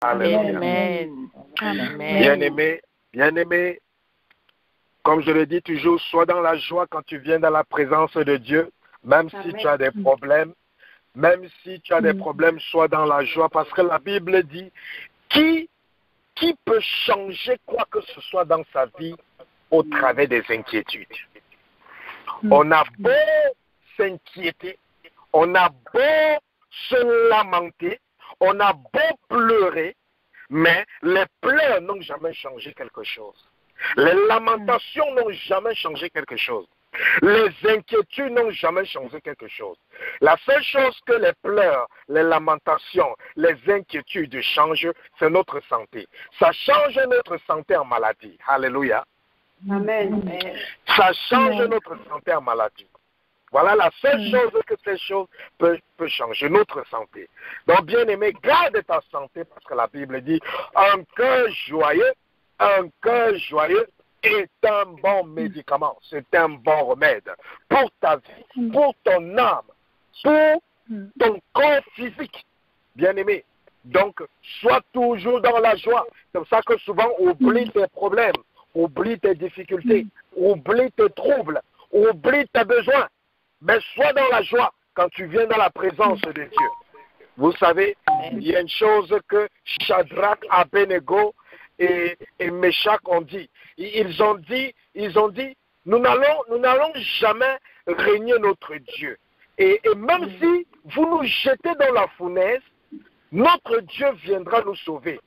Alléluia. Amen. Bien-aimé, comme je le dis toujours, sois dans la joie quand tu viens dans la présence de Dieu, même si tu as des problèmes. Même si tu as des problèmes, sois dans la joie, parce que la Bible dit, qui peut changer quoi que ce soit dans sa vie au travers des inquiétudes? On a beau s'inquiéter, on a beau se lamenter, on a beau pleurer, mais les pleurs n'ont jamais changé quelque chose. Les lamentations n'ont jamais changé quelque chose. Les inquiétudes n'ont jamais changé quelque chose. La seule chose que les pleurs, les lamentations, les inquiétudes changent, c'est notre santé. Ça change notre santé en maladie. Alléluia. Amen. Ça change notre santé en maladie. Voilà la seule chose que ces choses peuvent changer, notre santé. Donc, bien aimé, garde ta santé parce que la Bible dit un cœur joyeux est un bon médicament, c'est un bon remède pour ta vie, pour ton âme, pour ton corps physique. Bien aimé. Donc, sois toujours dans la joie. C'est pour ça que souvent, oublie tes problèmes, oublie tes difficultés, oublie tes troubles, oublie tes besoins. Mais sois dans la joie quand tu viens dans la présence de Dieu. Vous savez, il y a une chose que Shadrach, Abednego et Meshach ont dit. Ils ont dit, nous n'allons jamais régner notre Dieu. Et même si vous nous jetez dans la fournaise, notre Dieu viendra nous sauver.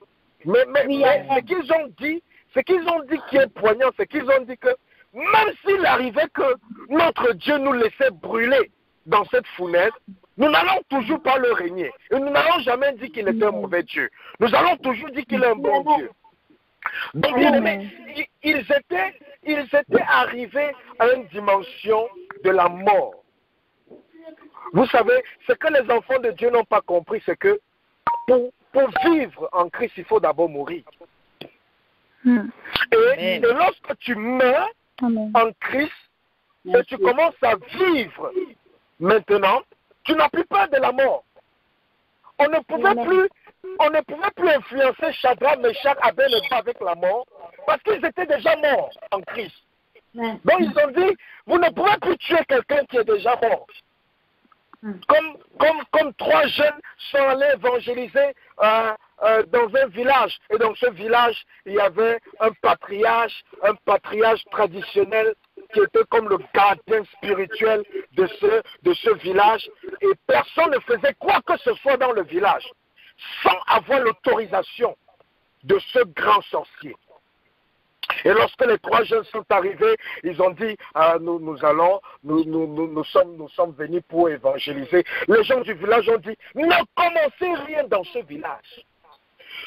Mais ce qu'ils ont dit qui est poignant, c'est qu'ils ont dit que même s'il arrivait que notre Dieu nous laissait brûler dans cette fournaise, nous n'allons toujours pas le régner. Et nous n'allons jamais dire qu'il était un mauvais Dieu. Nous allons toujours dire qu'il est un bon Dieu. Donc, bien aimé, ils étaient arrivés à une dimension de la mort. Vous savez, ce que les enfants de Dieu n'ont pas compris, c'est que pour vivre en Christ, il faut d'abord mourir. Et lorsque tu meurs en Christ, et tu commences à vivre maintenant, tu n'as plus peur de la mort. On ne pouvait plus influencer Shadrach, Meshach, Abednego avec la mort, parce qu'ils étaient déjà morts en Christ. Donc ils ont dit, vous ne pouvez plus tuer quelqu'un qui est déjà mort. Comme 3 jeunes sont allés évangéliser dans un village. Et dans ce village, il y avait un patriarche traditionnel qui était comme le gardien spirituel de ce village. Et personne ne faisait quoi que ce soit dans le village sans avoir l'autorisation de ce grand sorcier. Et lorsque les 3 jeunes sont arrivés, ils ont dit, nous sommes venus pour évangéliser. Les gens du village ont dit, ne commencez rien dans ce village.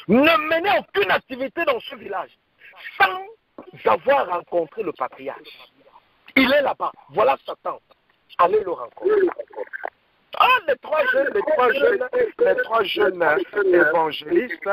Ne menez aucune activité dans ce village sans avoir rencontré le patriarche. Il est là-bas. Voilà sa tante. Allez le rencontrer. Les trois jeunes évangélistes,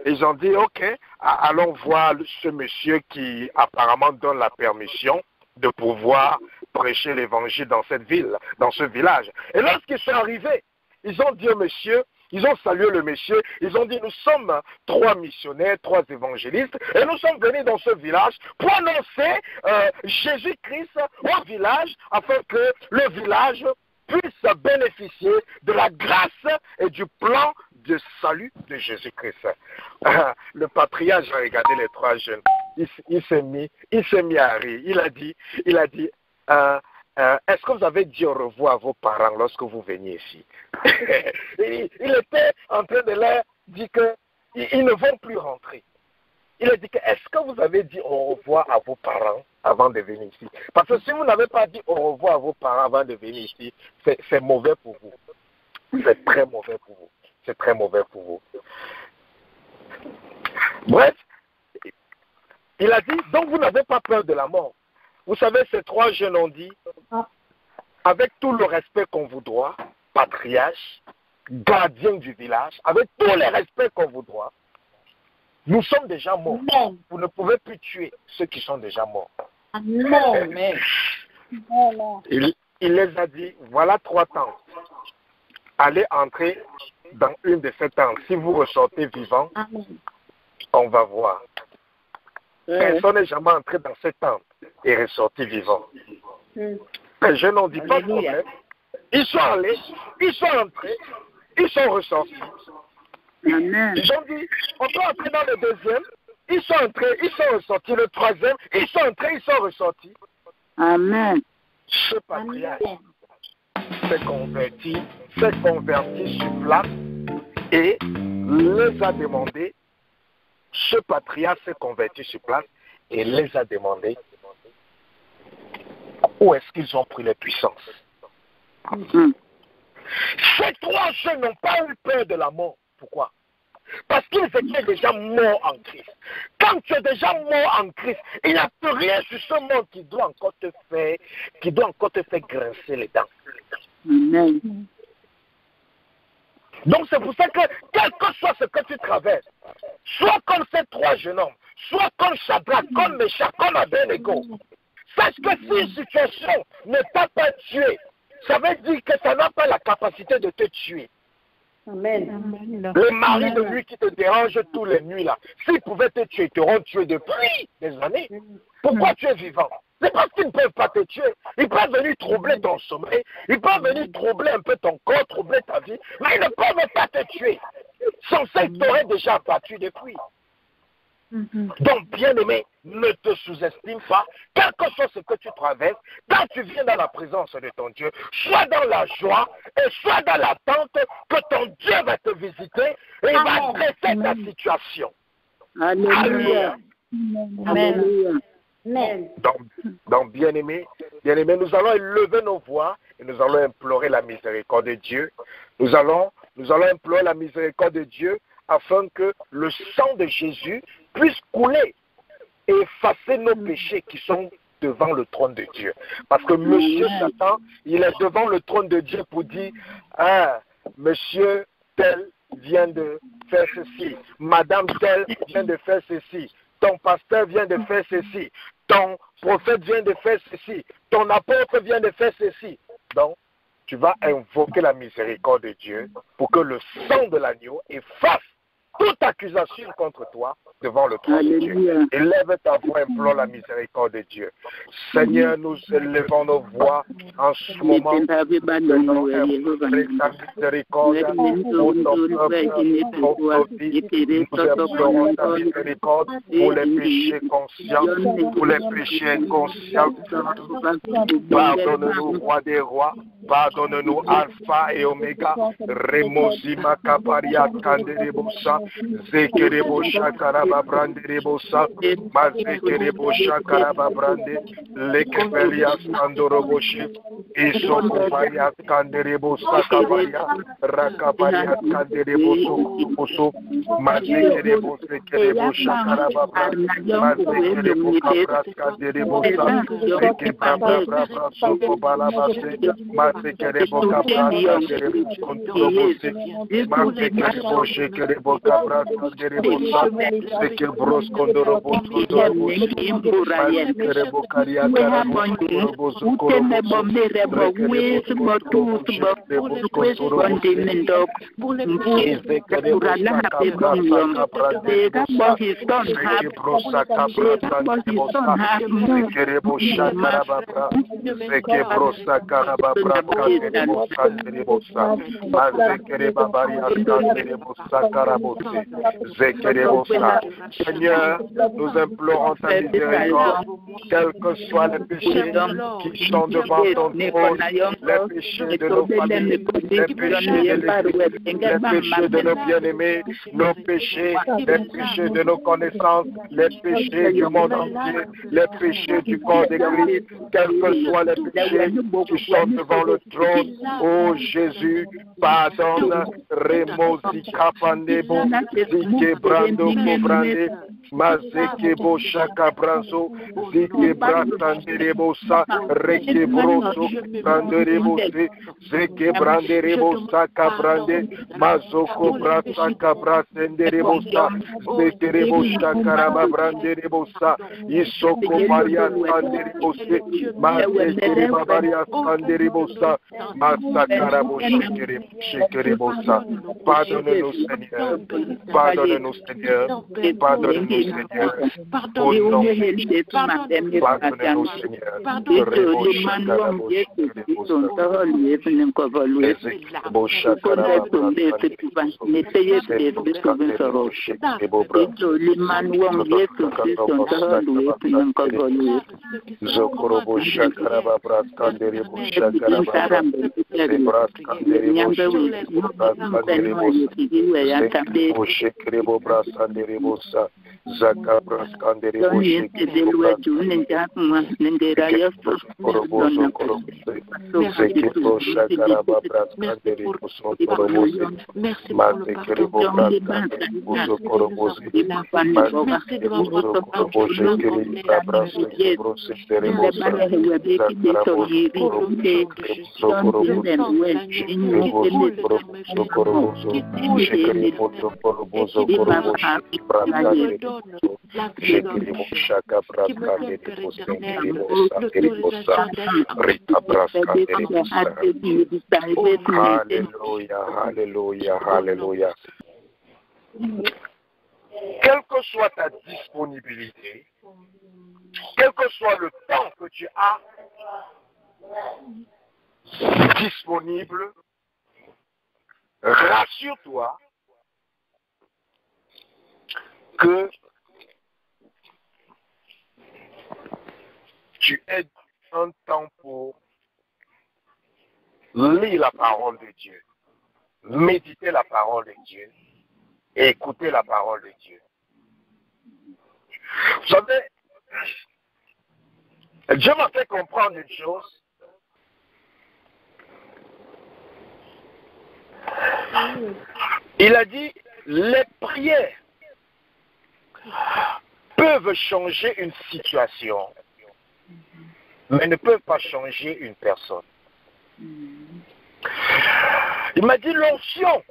ils ont dit, ok, allons voir ce monsieur qui apparemment donne la permission de pouvoir prêcher l'évangile dans cette ville, dans ce village. Et lorsqu'ils sont arrivés, ils ont dit au monsieur, ils ont salué le monsieur, ils ont dit, nous sommes 3 missionnaires, 3 évangélistes, et nous sommes venus dans ce village pour annoncer Jésus-Christ au village, afin que le village puisse bénéficier de la grâce et du plan de salut de Jésus-Christ. Le patriarche a regardé les 3 jeunes, il s'est mis à rire, il a dit, est-ce que vous avez dit au revoir à vos parents lorsque vous veniez ici? Il était en train de leur dire qu'ils ne vont plus rentrer. Il a dit que, est-ce que vous avez dit au revoir à vos parents avant de venir ici? Parce que si vous n'avez pas dit au revoir à vos parents avant de venir ici, c'est mauvais pour vous. C'est très mauvais pour vous. C'est très mauvais pour vous. Bref, il a dit, donc vous n'avez pas peur de la mort. Vous savez, ces 3 jeunes ont dit, avec tout le respect qu'on vous doit, patriarche, gardien du village, avec tous les respects qu'on vous doit, nous sommes déjà morts. Vous ne pouvez plus tuer ceux qui sont déjà morts. Il les a dit, voilà 3 temps. Allez entrer dans une de ces tentes, si vous ressortez vivant, on va voir. Personne n'est jamais entré dans cette tente et ressorti vivant. Les jeunes n'ont dit pas de problème. Ils sont allés, ils sont entrés, ils sont ressortis. Amen. Ils ont dit, on peut entrer dans le deuxième, ils sont entrés, ils sont ressortis. Le troisième, ils sont entrés, ils sont ressortis. Amen. Ce patriarche s'est converti sur place et les a demandé, ce patriarche s'est converti sur place et les a demandé où est-ce qu'ils ont pris les puissances. Ces trois jeunes n'ont pas eu peur de la mort. Pourquoi? Parce qu'ils étaient déjà morts en Christ. Quand tu es déjà mort en Christ, il n'y a plus rien sur ce monde qui doit encore te faire grincer les dents. Amen. Donc c'est pour ça que, quel que soit ce que tu traverses, soit comme ces trois jeunes hommes, soit comme Shadrach, comme Meshach, comme Abednego, sache que si une situation ne t'a pas tué, ça veut dire que ça n'a pas la capacité de te tuer. Amen. Le mari de lui qui te dérange tous les nuits là, s'il pouvait te tuer, ils t'auront tué depuis des années. Pourquoi tu es vivant? C'est parce qu'ils ne peuvent pas te tuer. Ils peuvent venir troubler ton sommeil, ils peuvent venir troubler un peu ton corps, troubler ta vie, mais ils ne peuvent pas te tuer. Sans ça, ils t'auraient déjà battu depuis. Donc, bien-aimé, ne te sous-estime pas, quel que soit ce que tu traverses, quand tu viens dans la présence de ton Dieu, sois dans la joie et sois dans l'attente que ton Dieu va te visiter et il va traiter ta situation. Alléluia. Amen. Donc bien-aimé, nous allons élever nos voix et nous allons implorer la miséricorde de Dieu. Nous allons implorer la miséricorde de Dieu afin que le sang de Jésus puisse couler et effacer nos péchés qui sont devant le trône de Dieu. Parce que monsieur Satan, il est devant le trône de Dieu pour dire, ah, monsieur tel vient de faire ceci, madame tel vient de faire ceci, ton pasteur vient de faire ceci, ton prophète vient de faire ceci, ton apôtre vient de faire ceci. Donc, tu vas invoquer la miséricorde de Dieu pour que le sang de l'agneau efface toute accusation contre toi devant le trône de Dieu. Élève ta voix, implore la miséricorde de Dieu. Seigneur, nous élevons nos voix en ce moment. Ta miséricorde pour ton peuple, pour nos vies. Nous implorons ta miséricorde pour les péchés conscients, pour les péchés inconscients. Pardonne-nous, roi des rois. Pardonne-nous, Alpha et Oméga. Remosima Kaparia Kanderebosa. Zekerebo Shakaraba Branderebosa. Mazekerebo Shakaraba Brande. Lekepelias Kandoroboshi. Isokoparia Kanderebosa Kabaria. Rakaparia Kandereboso. Mazekerebo Zekerebo Shakaraba Brande. Mazekerebo Kabras Kanderebosa. Zekebra Brabra Soko Balabase. Mazekerebo Kabras Kanderebosa. Mazekerebo Shekerebo Kabras Kanderebosa. Zekerbros Kondorobos Mazekerebo Karia Karabos Seigneur, nous implorons ta miséricorde, quels que soient les péchés qui sont devant ton trône, les péchés de nos familles, les péchés de l'Église, les péchés de nos bien-aimés, nos péchés, les péchés de nos connaissances, les péchés du monde entier, les péchés du corps de Christ, quels que soient les péchés qui sont devant le trône. Oh Jésus, pardonne, Remosi Kapandebo, Zike Brando Kobrande, Mazekebo Shakabrazo, Zekebra Tanderebosa, Rekebroso, Branderebose, Zekebranderebosa Cabrande, Mazoko Brasa Cabratenderebosa, Zeterebo Shakaraba Branderebosa, Isoko Maria Tanderebose, Mazekereba Maria Tanderebosa, Masakarabo Shekerebosa. Pardonne-nous, Seigneur. Pardonne-nous, Seigneur. Pardonne-nous, Seigneur. Au nom de Jésus. Pardonne-nous, Seigneur. Zakabras Kanderebo Alléluia, alléluia. Quelle que soit ta disponibilité, quel que soit le temps que tu as disponible, rassure-toi que tu aies un temps pour lire la parole de Dieu, méditer la parole de Dieu et écouter la parole de Dieu. Vous savez, Dieu m'a fait comprendre une chose. Il a dit, les prières peuvent changer une situation, mais ne peuvent pas changer une personne. Il m'a dit, l'onction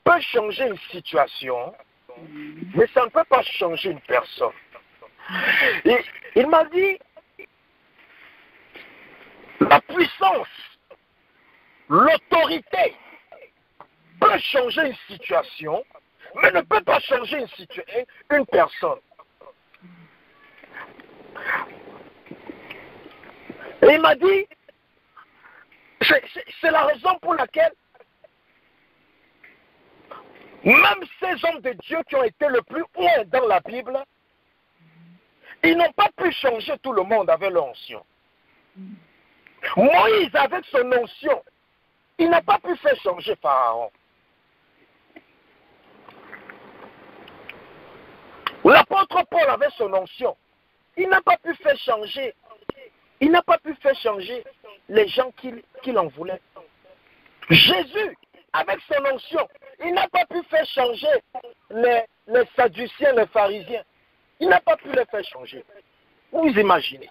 peut changer une situation, mais ça ne peut pas changer une personne. Il m'a dit, la puissance, l'autorité peut changer une situation, mais ne peut pas changer une personne. Et il m'a dit, c'est la raison pour laquelle même ces hommes de Dieu qui ont été le plus haut dans la Bible, ils n'ont pas pu changer tout le monde avec leur onction. Moïse, avec son onction, il n'a pas pu faire changer Pharaon. L'apôtre Paul avait son onction. Il n'a pas pu faire changer. Il n'a pas pu faire changer les gens qui en voulaient. Jésus, avec son onction, il n'a pas pu faire changer les Sadduciens, les pharisiens. Il n'a pas pu les faire changer. Vous imaginez.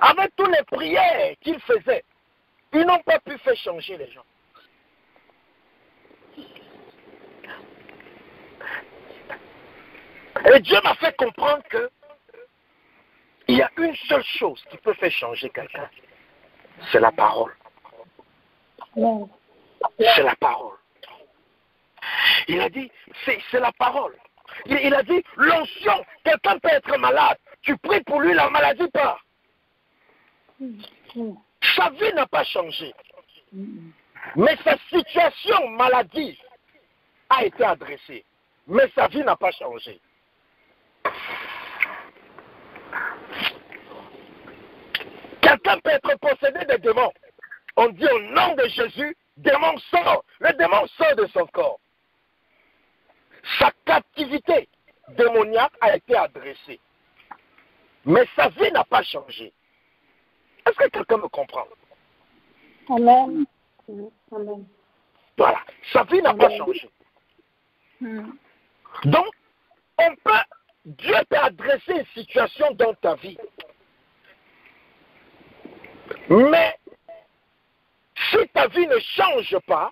Avec toutes les prières qu'il faisait, ils n'ont pas pu faire changer les gens. Et Dieu m'a fait comprendre que il y a une seule chose qui peut faire changer quelqu'un. C'est la parole. C'est la parole. Il a dit, c'est la parole. Il a dit, l'onction, quelqu'un peut être malade. Tu pries pour lui, la maladie part. Sa vie n'a pas changé. Mais sa situation maladie a été adressée. Mais sa vie n'a pas changé. Quelqu'un peut être possédé de démons. On dit au nom de Jésus, démon sort. Le démon sort de son corps. Sa captivité démoniaque a été adressée. Mais sa vie n'a pas changé. Est-ce que quelqu'un me comprend? Amen. Amen. Voilà. Sa vie n'a pas changé. Donc, Dieu peut adresser une situation dans ta vie. Mais, si ta vie ne change pas,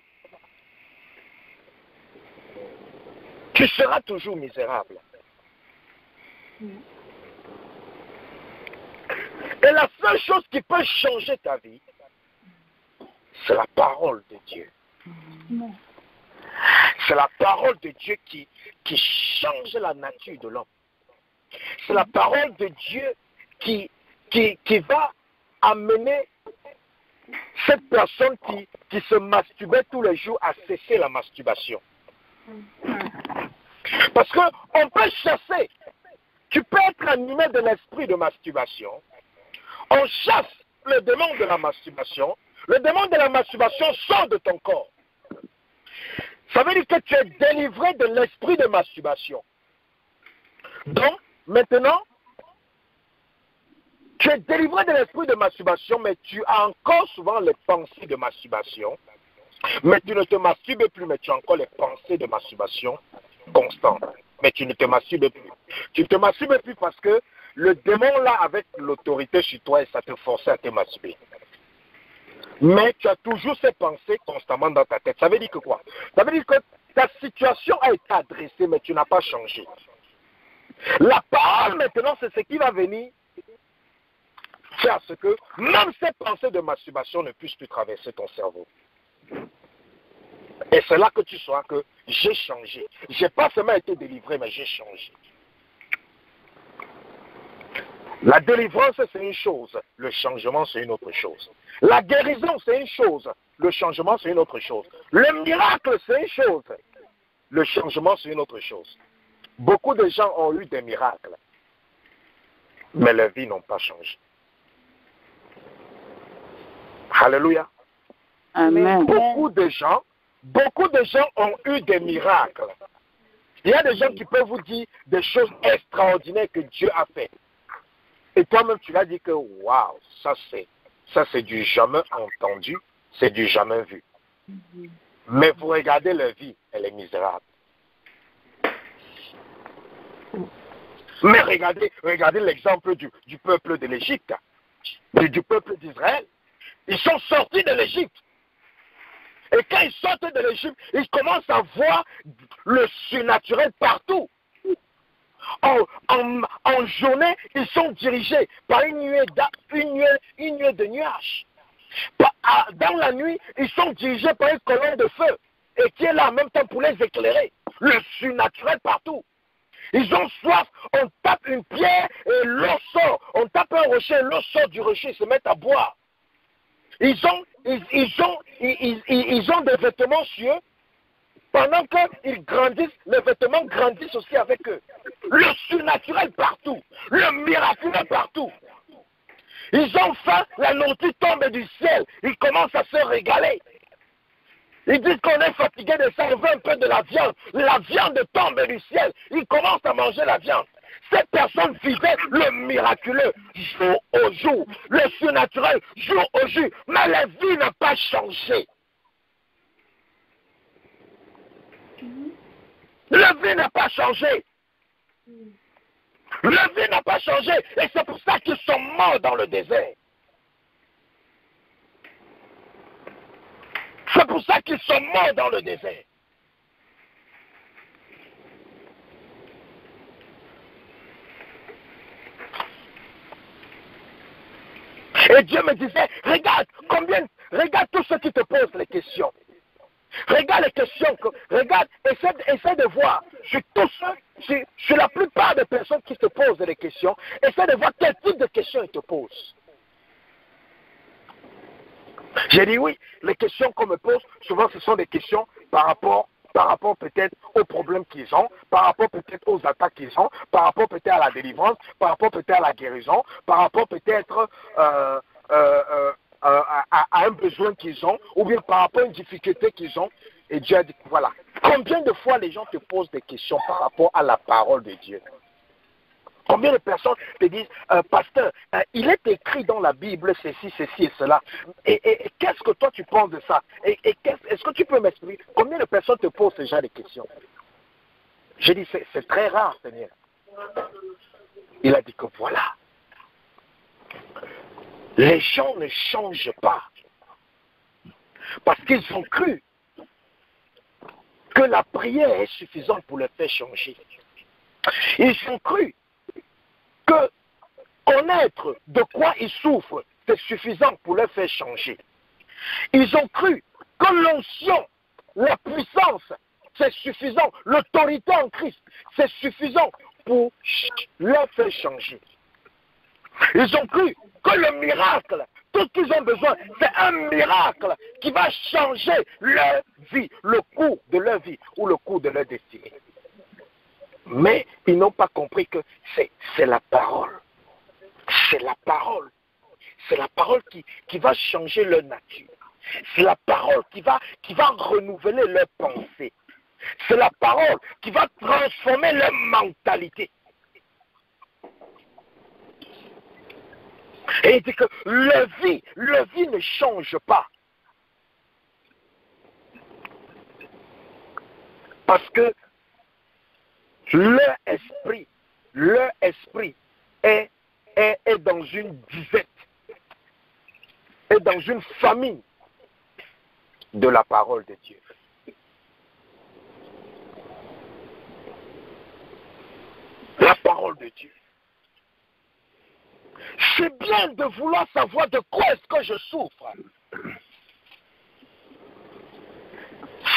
tu seras toujours misérable. Et la seule chose qui peut changer ta vie, c'est la parole de Dieu. C'est la parole de Dieu qui change la nature de l'homme. C'est la parole de Dieu qui va amener cette personne qui se masturbait tous les jours à cesser la masturbation. Parce qu'on peut chasser. Tu peux être animé de l'esprit de masturbation. On chasse le démon de la masturbation. Le démon de la masturbation sort de ton corps. Ça veut dire que tu es délivré de l'esprit de masturbation. Donc, maintenant, tu es délivré de l'esprit de masturbation, mais tu as encore souvent les pensées de masturbation. Mais tu ne te masturbes plus, mais tu as encore les pensées de masturbation constantes. Mais tu ne te masturbes plus. Tu ne te masturbes plus parce que le démon là, avec l'autorité sur toi, et ça te forçait à te masturber. Mais tu as toujours ces pensées constamment dans ta tête. Ça veut dire que quoi? Ça veut dire que ta situation a été adressée, mais tu n'as pas changé. La parole maintenant, c'est ce qui va venir faire ce que même ces pensées de masturbation ne puissent plus traverser ton cerveau. Et c'est là que tu sauras que j'ai changé. Je n'ai pas seulement été délivré, mais j'ai changé. La délivrance, c'est une chose. Le changement, c'est une autre chose. La guérison, c'est une chose. Le changement, c'est une autre chose. Le miracle, c'est une chose. Le changement, c'est une autre chose. Beaucoup de gens ont eu des miracles, mais leurs vies n'ont pas changé. Alléluia. Amen. Beaucoup de gens ont eu des miracles. Il y a des gens qui peuvent vous dire des choses extraordinaires que Dieu a fait. Et toi-même, tu vas dire que, waouh, ça c'est du jamais entendu, c'est du jamais vu. Mais vous regardez leur vie, elle est misérable. Mais regardez l'exemple du peuple de l'Égypte, du peuple d'Israël. Ils sont sortis de l'Égypte. Et quand ils sortent de l'Égypte, ils commencent à voir le surnaturel partout. En journée, ils sont dirigés par une nuée de nuages. Dans la nuit, ils sont dirigés par une colonne de feu et qui est là en même temps pour les éclairer. Le surnaturel partout. Ils ont soif, on tape une pierre et l'eau sort. On tape un rocher et l'eau sort du rocher, ils se mettent à boire. Ils ont des vêtements sur eux. Pendant qu'ils grandissent, les vêtements grandissent aussi avec eux. Le surnaturel partout. Le miraculeux partout. Ils ont faim, la nourriture tombe du ciel. Ils commencent à se régaler. Ils disent qu'on est fatigué de ça, on veut un peu de la viande. La viande tombe du ciel. Ils commencent à manger la viande. Cette personne vivait le miraculeux jour au jour. Le surnaturel jour au jour. Mais la vie n'a pas changé. La vie n'a pas changé. La vie n'a pas changé. Et c'est pour ça qu'ils sont morts dans le désert. C'est pour ça qu'ils sont morts dans le désert. Et Dieu me disait, regarde tous ceux qui te posent les questions. Regarde les questions, regarde, essaie de voir sur la plupart des personnes qui te posent des questions, essaie de voir quel type de questions ils te posent. J'ai dit oui, les questions qu'on me pose, souvent ce sont des questions par rapport peut-être aux problèmes qu'ils ont, par rapport peut-être aux attaques qu'ils ont, par rapport peut-être à la délivrance, par rapport peut-être à la guérison, par rapport peut-être à un besoin qu'ils ont, ou bien par rapport à une difficulté qu'ils ont. Et Dieu a dit, voilà, combien de fois les gens te posent des questions par rapport à la parole de Dieu? Combien de personnes te disent, pasteur, il est écrit dans la Bible ceci et cela. Et qu'est-ce que toi tu penses de ça? Est-ce que tu peux m'expliquer? Combien de personnes te posent ce genre de questions? J'ai dit, c'est très rare, Seigneur. Il a dit que voilà. Les gens ne changent pas. Parce qu'ils ont cru que la prière est suffisante pour les faire changer. Ils ont cru que connaître de quoi ils souffrent, c'est suffisant pour les faire changer. Ils ont cru que l'onction, la puissance, c'est suffisant. L'autorité en Christ, c'est suffisant pour les faire changer. Ils ont cru que le miracle, tout ce qu'ils ont besoin, c'est un miracle qui va changer leur vie, le cours de leur vie ou le cours de leur destinée. Mais ils n'ont pas compris que c'est la parole. C'est la parole. C'est la parole qui va changer leur nature. C'est la parole qui va renouveler leur pensée. C'est la parole qui va transformer leur mentalité. Et il dit que leur vie ne change pas. Parce que leur esprit est dans une disette, est dans une famille de la parole de Dieu. La parole de Dieu. C'est bien de vouloir savoir de quoi est-ce que je souffre.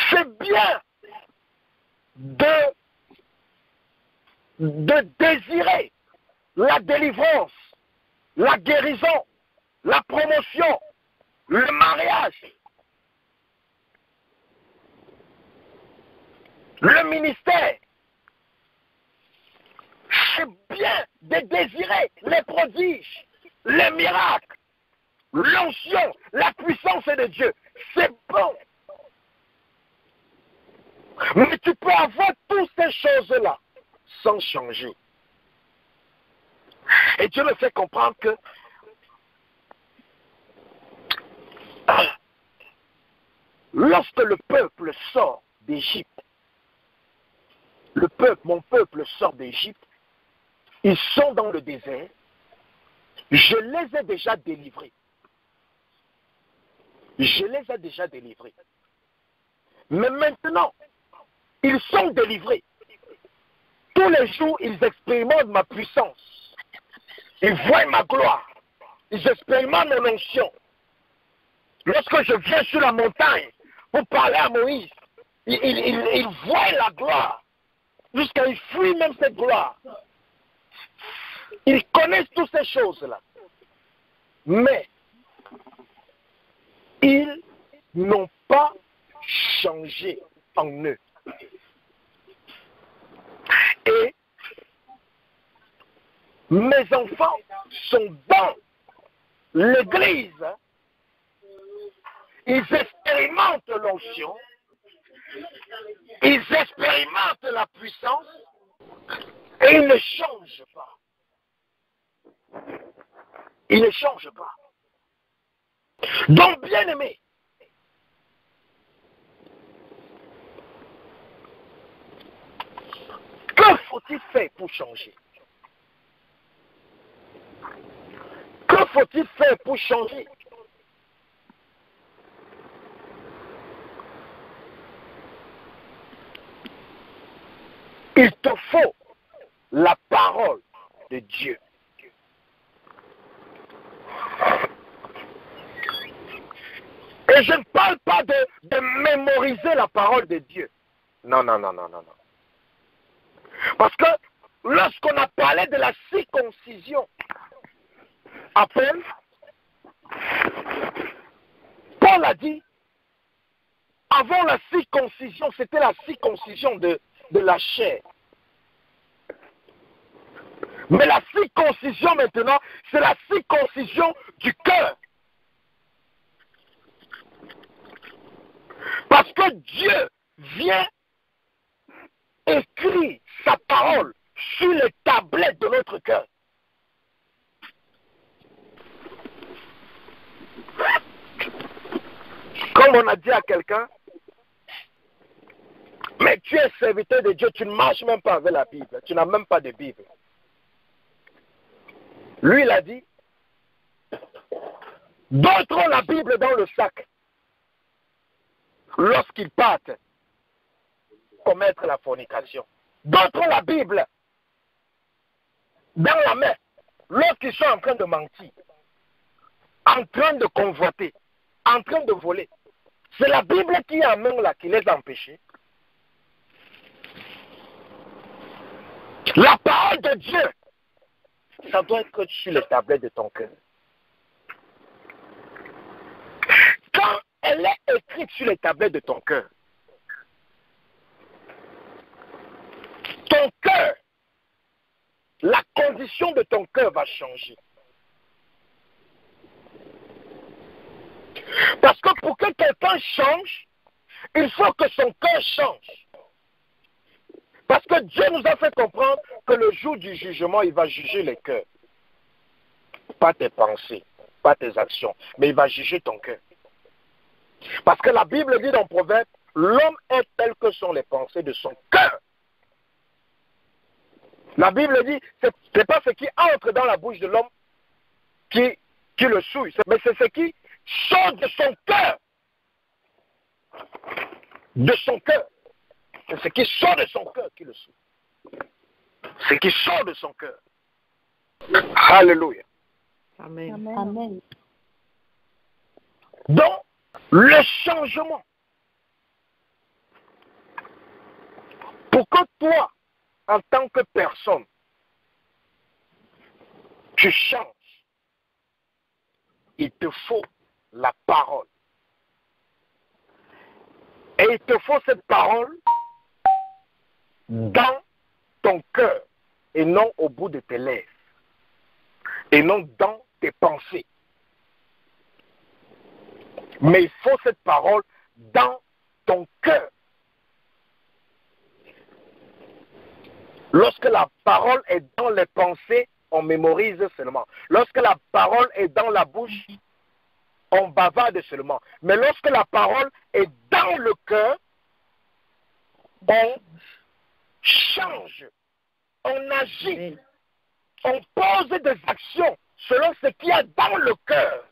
C'est bien de désirer la délivrance, la guérison, la promotion, le mariage, le ministère. C'est bien de désirer les prodiges, les miracles, l'onction, la puissance de Dieu. C'est bon. Mais tu peux avoir toutes ces choses-là sans changer. Et Dieu me fait comprendre que lorsque le peuple sort d'Égypte, mon peuple sort d'Égypte, ils sont dans le désert, je les ai déjà délivrés. Je les ai déjà délivrés. Mais maintenant, ils sont délivrés. Tous les jours, ils expérimentent ma puissance. Ils voient ma gloire. Ils expérimentent mon onction. Lorsque je viens sur la montagne pour parler à Moïse, ils voient la gloire. Jusqu'à ils fuient même cette gloire. Ils connaissent toutes ces choses-là. Mais ils n'ont pas changé en eux. Et mes enfants sont dans l'église. Ils expérimentent l'onction. Ils expérimentent la puissance. Et ils ne changent pas. Ils ne changent pas. Donc, bien aimé, que faut-il faire pour changer? Que faut-il faire pour changer? Il te faut la parole de Dieu. Et je ne parle pas de mémoriser la parole de Dieu. Non, non, non, non, non, non. Parce que lorsqu'on a parlé de la circoncision, à peine, Paul a dit, avant la circoncision, c'était la circoncision de la chair. Mais la circoncision maintenant, c'est la circoncision du cœur. Parce que Dieu vient écrire sa parole sur les tablettes de notre cœur. Comme on a dit à quelqu'un, Mais tu es serviteur de Dieu, tu ne marches même pas avec la Bible. Tu n'as même pas de Bible. Lui, il a dit, d'autres ont la Bible dans le sac. Lorsqu'ils partent commettre la fornication. D'autres ont la Bible dans la main. Lorsqu'ils sont en train de mentir, en train de convoiter, en train de voler. C'est la Bible qui est en main là qui les a empêchés. La parole de Dieu, ça doit être sur les tablettes de ton cœur. Quand elle est écrite sur les tablettes de ton cœur, ton cœur, la condition de ton cœur va changer. Parce que pour que quelqu'un change, il faut que son cœur change. Parce que Dieu nous a fait comprendre que le jour du jugement, il va juger les cœurs. Pas tes pensées, pas tes actions, mais il va juger ton cœur. Parce que la Bible dit dans Proverbe, l'homme est tel que sont les pensées de son cœur. La Bible dit, ce n'est pas ce qui entre dans la bouche de l'homme qui le souille, mais c'est ce qui sort de son cœur. De son cœur. C'est ce qui sort de son cœur qui le souille. Ce qui sort de son cœur. Alléluia. Amen. Amen. Donc, le changement. Pour que toi, en tant que personne, tu changes, il te faut la parole. Et il te faut cette parole dans ton cœur et non au bout de tes lèvres et non dans tes pensées. Mais il faut cette parole dans ton cœur. Lorsque la parole est dans les pensées, on mémorise seulement. Lorsque la parole est dans la bouche, on bavarde seulement. Mais lorsque la parole est dans le cœur, on change, on agit, on pose des actions selon ce qu'il y a dans le cœur.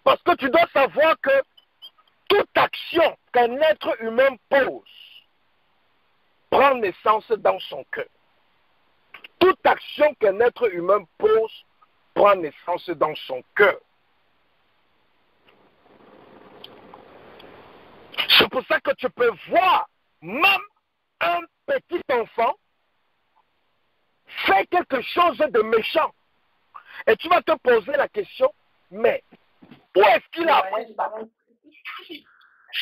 Parce que tu dois savoir que toute action qu'un être humain pose prend naissance dans son cœur. Toute action qu'un être humain pose prend naissance dans son cœur. C'est pour ça que tu peux voir même un petit enfant faire quelque chose de méchant. Et tu vas te poser la question, mais où est-ce qu'il a appris ça?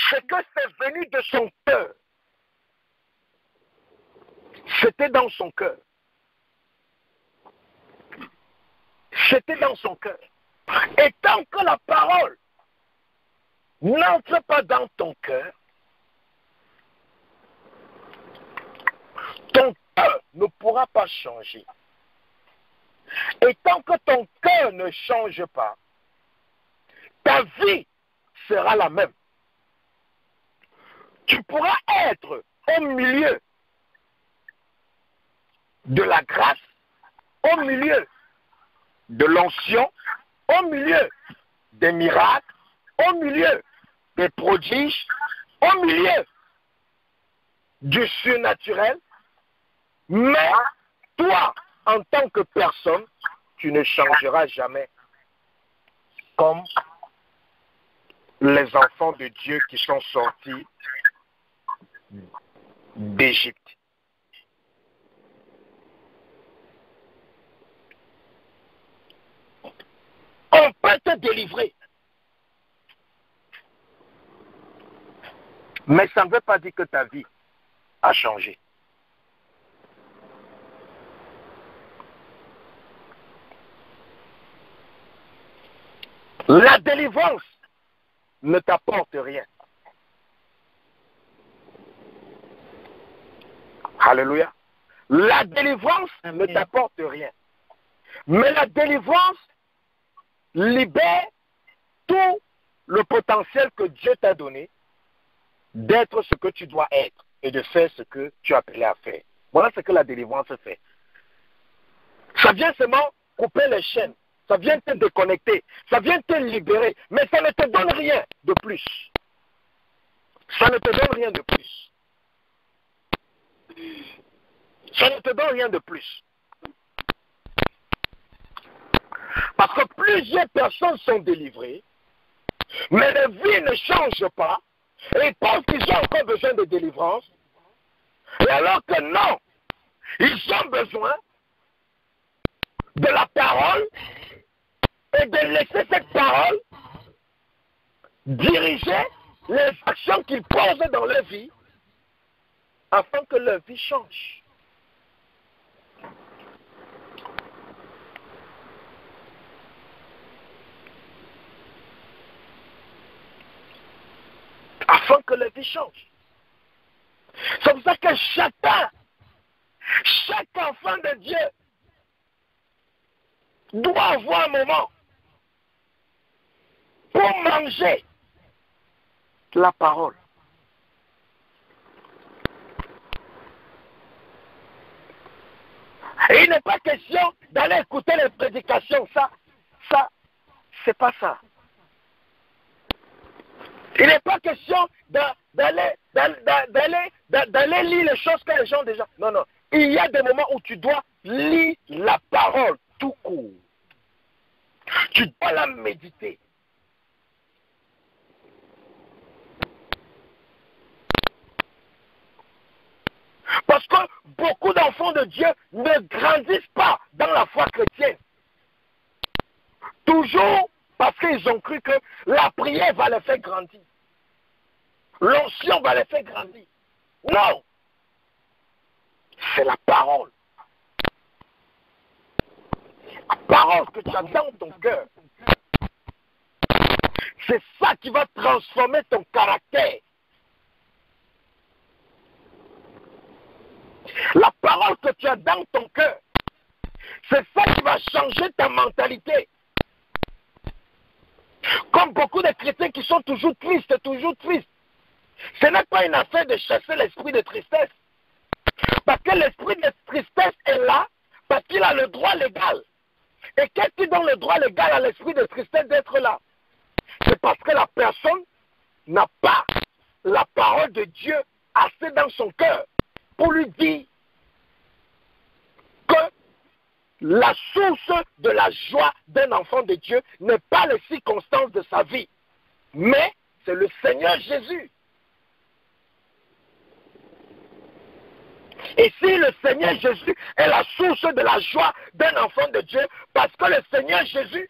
C'est que c'est venu de son cœur. C'était dans son cœur. C'était dans son cœur. Et tant que la parole n'entre pas dans ton cœur, ton cœur ne pourra pas changer. Et tant que ton cœur ne change pas, ta vie sera la même. Tu pourras être au milieu de la grâce, au milieu de l'onction, au milieu des miracles, au milieu des prodiges, au milieu du surnaturel, mais toi, en tant que personne, tu ne changeras jamais comme les enfants de Dieu qui sont sortis d'Égypte. On peut te délivrer. Mais ça ne veut pas dire que ta vie a changé. La délivrance ne t'apporte rien. Alléluia. La délivrance ne t'apporte rien. Mais la délivrance libère tout le potentiel que Dieu t'a donné d'être ce que tu dois être et de faire ce que tu es appelé à faire. Voilà ce que la délivrance fait. Ça vient seulement couper les chaînes, ça vient te déconnecter, ça vient te libérer, mais ça ne te donne rien de plus. Ça ne te donne rien de plus. Ça ne te donne rien de plus. Parce que plusieurs personnes sont délivrées, mais leur vie ne change pas, et ils pensent qu'ils ont encore besoin de délivrance, et alors que non, ils ont besoin de la parole et de laisser cette parole diriger les actions qu'ils posent dans leur vie afin que leur vie change. Afin que leur vie change. C'est pour ça que chaque enfant de Dieu doit avoir un moment pour manger la parole. Et il n'est pas question d'aller écouter les prédications. Ça, c'est pas ça. Il n'est pas question d'aller lire les choses que les gens déjà... Non, non. Il y a des moments où tu dois lire la parole tout court. Tu dois la méditer. Parce que beaucoup d'enfants de Dieu ne grandissent pas dans la foi chrétienne. Toujours parce qu'ils ont cru que la prière va les faire grandir. L'onction va les faire grandir. Non. C'est la parole. La parole que tu as dans ton cœur. C'est ça qui va transformer ton caractère. La parole que tu as dans ton cœur, c'est ça qui va changer ta mentalité. Comme beaucoup de chrétiens qui sont toujours tristes, ce n'est pas une affaire de chasser l'esprit de tristesse. Parce que l'esprit de tristesse est là, parce qu'il a le droit légal. Et qu'est-ce qui donne le droit légal à l'esprit de tristesse d'être là? C'est parce que la personne n'a pas la parole de Dieu assez dans son cœur pour lui dire que la source de la joie d'un enfant de Dieu n'est pas les circonstances de sa vie, mais c'est le Seigneur Jésus. Et si le Seigneur Jésus est la source de la joie d'un enfant de Dieu, parce que le Seigneur Jésus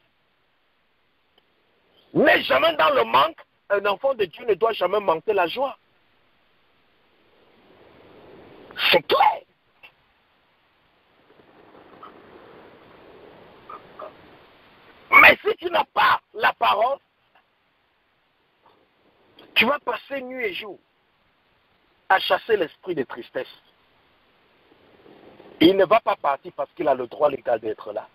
n'est jamais dans le manque, un enfant de Dieu ne doit jamais manquer la joie. C'est clair. Mais si tu n'as pas la parole, tu vas passer nuit et jour à chasser l'esprit de tristesse. Il ne va pas partir parce qu'il a le droit légal d'être là.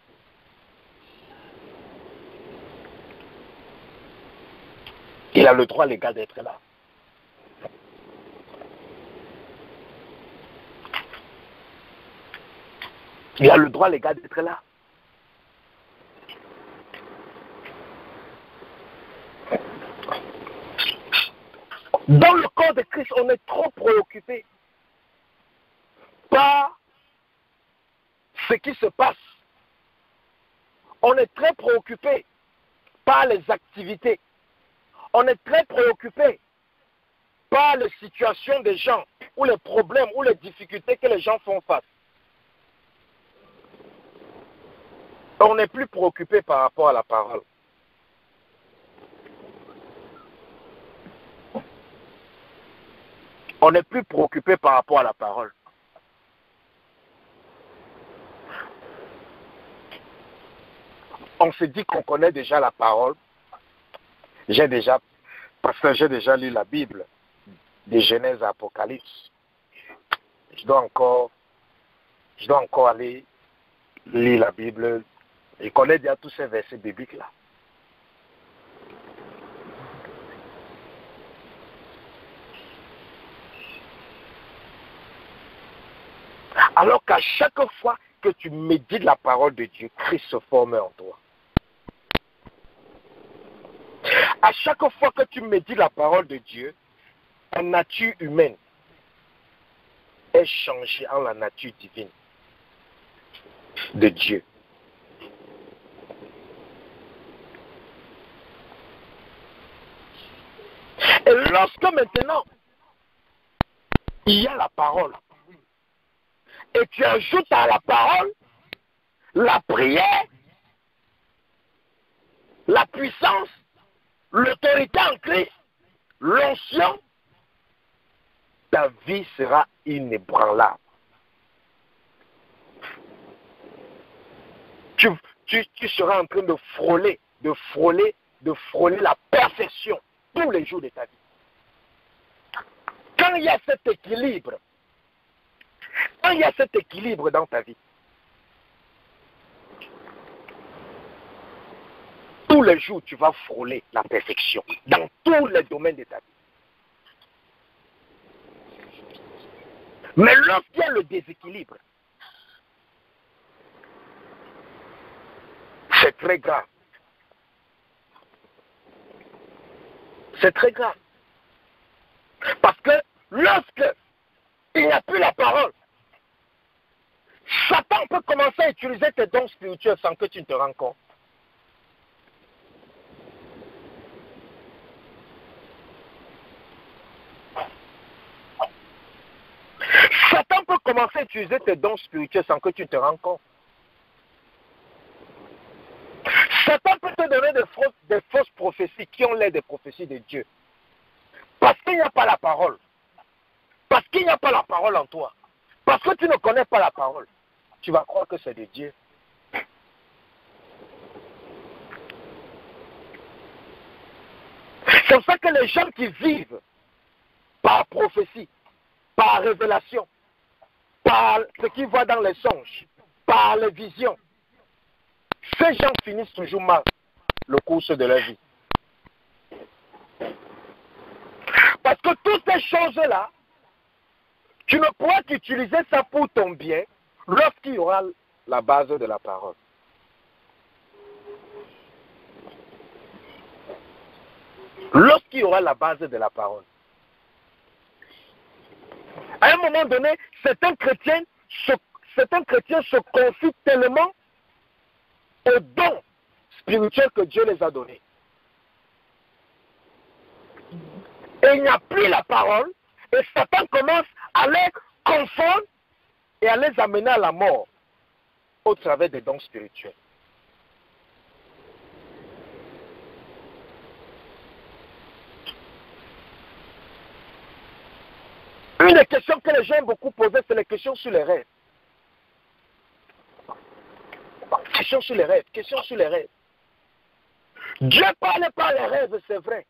Il a le droit légal d'être là. Il a le droit légal d'être là. Dans le corps de Christ, on est trop préoccupé par ce qui se passe. On est très préoccupé par les activités. On est très préoccupé par les situations des gens, ou les problèmes, ou les difficultés que les gens font face. On n'est plus préoccupé par rapport à la parole. On n'est plus préoccupé par rapport à la parole. On se dit qu'on connaît déjà la parole. Parce que j'ai déjà lu la Bible, de Genèse à Apocalypse. Je dois encore aller lire la Bible. Je connais déjà tous ces versets bibliques-là. Alors qu'à chaque fois que tu médites la parole de Dieu, Christ se forme en toi. À chaque fois que tu médites la parole de Dieu, ta nature humaine est changée en la nature divine de Dieu. Et lorsque maintenant, il y a la parole, et tu ajoutes à la parole la prière, la puissance, l'autorité en Christ, l'onction, ta vie sera inébranlable. Tu seras en train de frôler la perfection tous les jours de ta vie. Quand il y a cet équilibre dans ta vie, tous les jours tu vas frôler la perfection dans tous les domaines de ta vie. Mais lorsqu'il y a le déséquilibre, c'est très grave. C'est très grave. Parce que lorsque il n'y a plus la parole, Satan peut commencer à utiliser tes dons spirituels sans que tu ne te rends compte. Satan peut commencer à utiliser tes dons spirituels sans que tu te rends compte. Satan peut te donner des fausses prophéties qui ont l'air des prophéties de Dieu. Parce qu'il n'y a pas la parole. Parce qu'il n'y a pas la parole en toi. Parce que tu ne connais pas la parole. Tu vas croire que c'est de Dieu. C'est pour ça que les gens qui vivent par prophétie, par révélation, par ce qu'ils voient dans les songes, par les visions, ces gens finissent toujours mal le cours de leur vie. Parce que toutes ces choses-là, tu ne pourras qu'utiliser ça pour ton bien lorsqu'il y aura la base de la parole. Lorsqu'il y aura la base de la parole. À un moment donné, certains chrétiens se confient tellement aux dons spirituels que Dieu les a donnés. Et il n'y a plus la parole, et Satan commence à les confondre et à les amener à la mort au travers des dons spirituels. Une des questions que les gens aiment beaucoup poser, c'est les questions sur les rêves. Questions sur les rêves, questions sur les rêves. Dieu parle par les rêves, c'est vrai.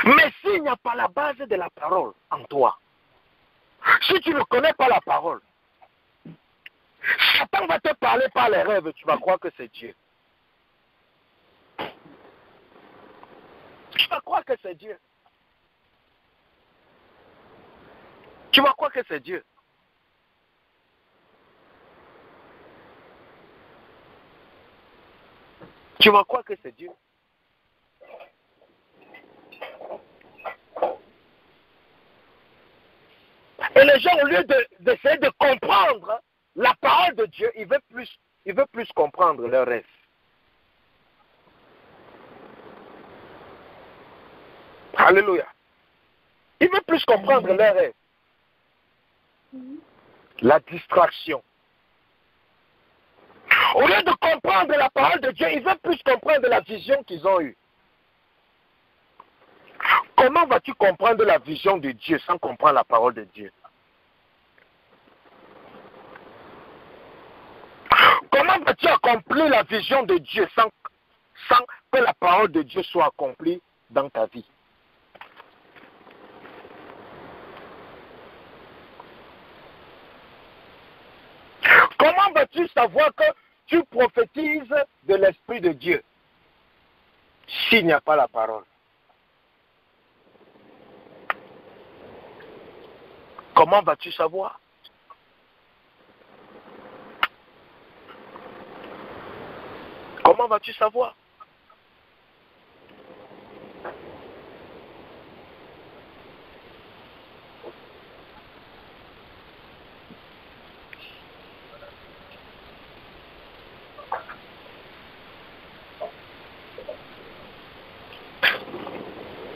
Mais s'il n'y a pas la base de la parole en toi, si tu ne connais pas la parole, Satan va te parler par les rêves, tu vas croire que c'est Dieu. Tu vas croire que c'est Dieu. Tu vas croire que c'est Dieu. Tu vas croire que c'est Dieu. Et les gens, au lieu d'essayer de comprendre la parole de Dieu, ils veulent plus comprendre leurs rêves. Alléluia. Ils veulent plus comprendre leurs rêves. La distraction. Au lieu de comprendre la parole de Dieu, ils veulent plus comprendre la vision qu'ils ont eue. Comment vas-tu comprendre la vision de Dieu sans comprendre la parole de Dieu? Comment vas-tu accomplir la vision de Dieu sans que la parole de Dieu soit accomplie dans ta vie? Comment vas-tu savoir que tu prophétises de l'Esprit de Dieu s'il n'y a pas la parole? Comment vas-tu savoir? Comment vas-tu savoir?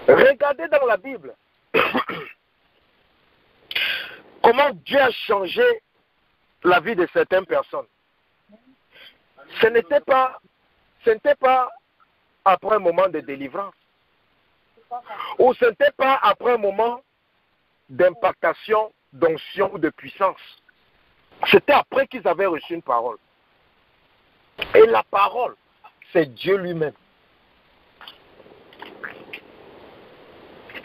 Regardez dans la Bible comment Dieu a changé la vie de certaines personnes. Ce n'était pas après un moment de délivrance, ou ce n'était pas après un moment d'impactation, d'onction ou de puissance. C'était après qu'ils avaient reçu une parole. Et la parole, c'est Dieu lui-même.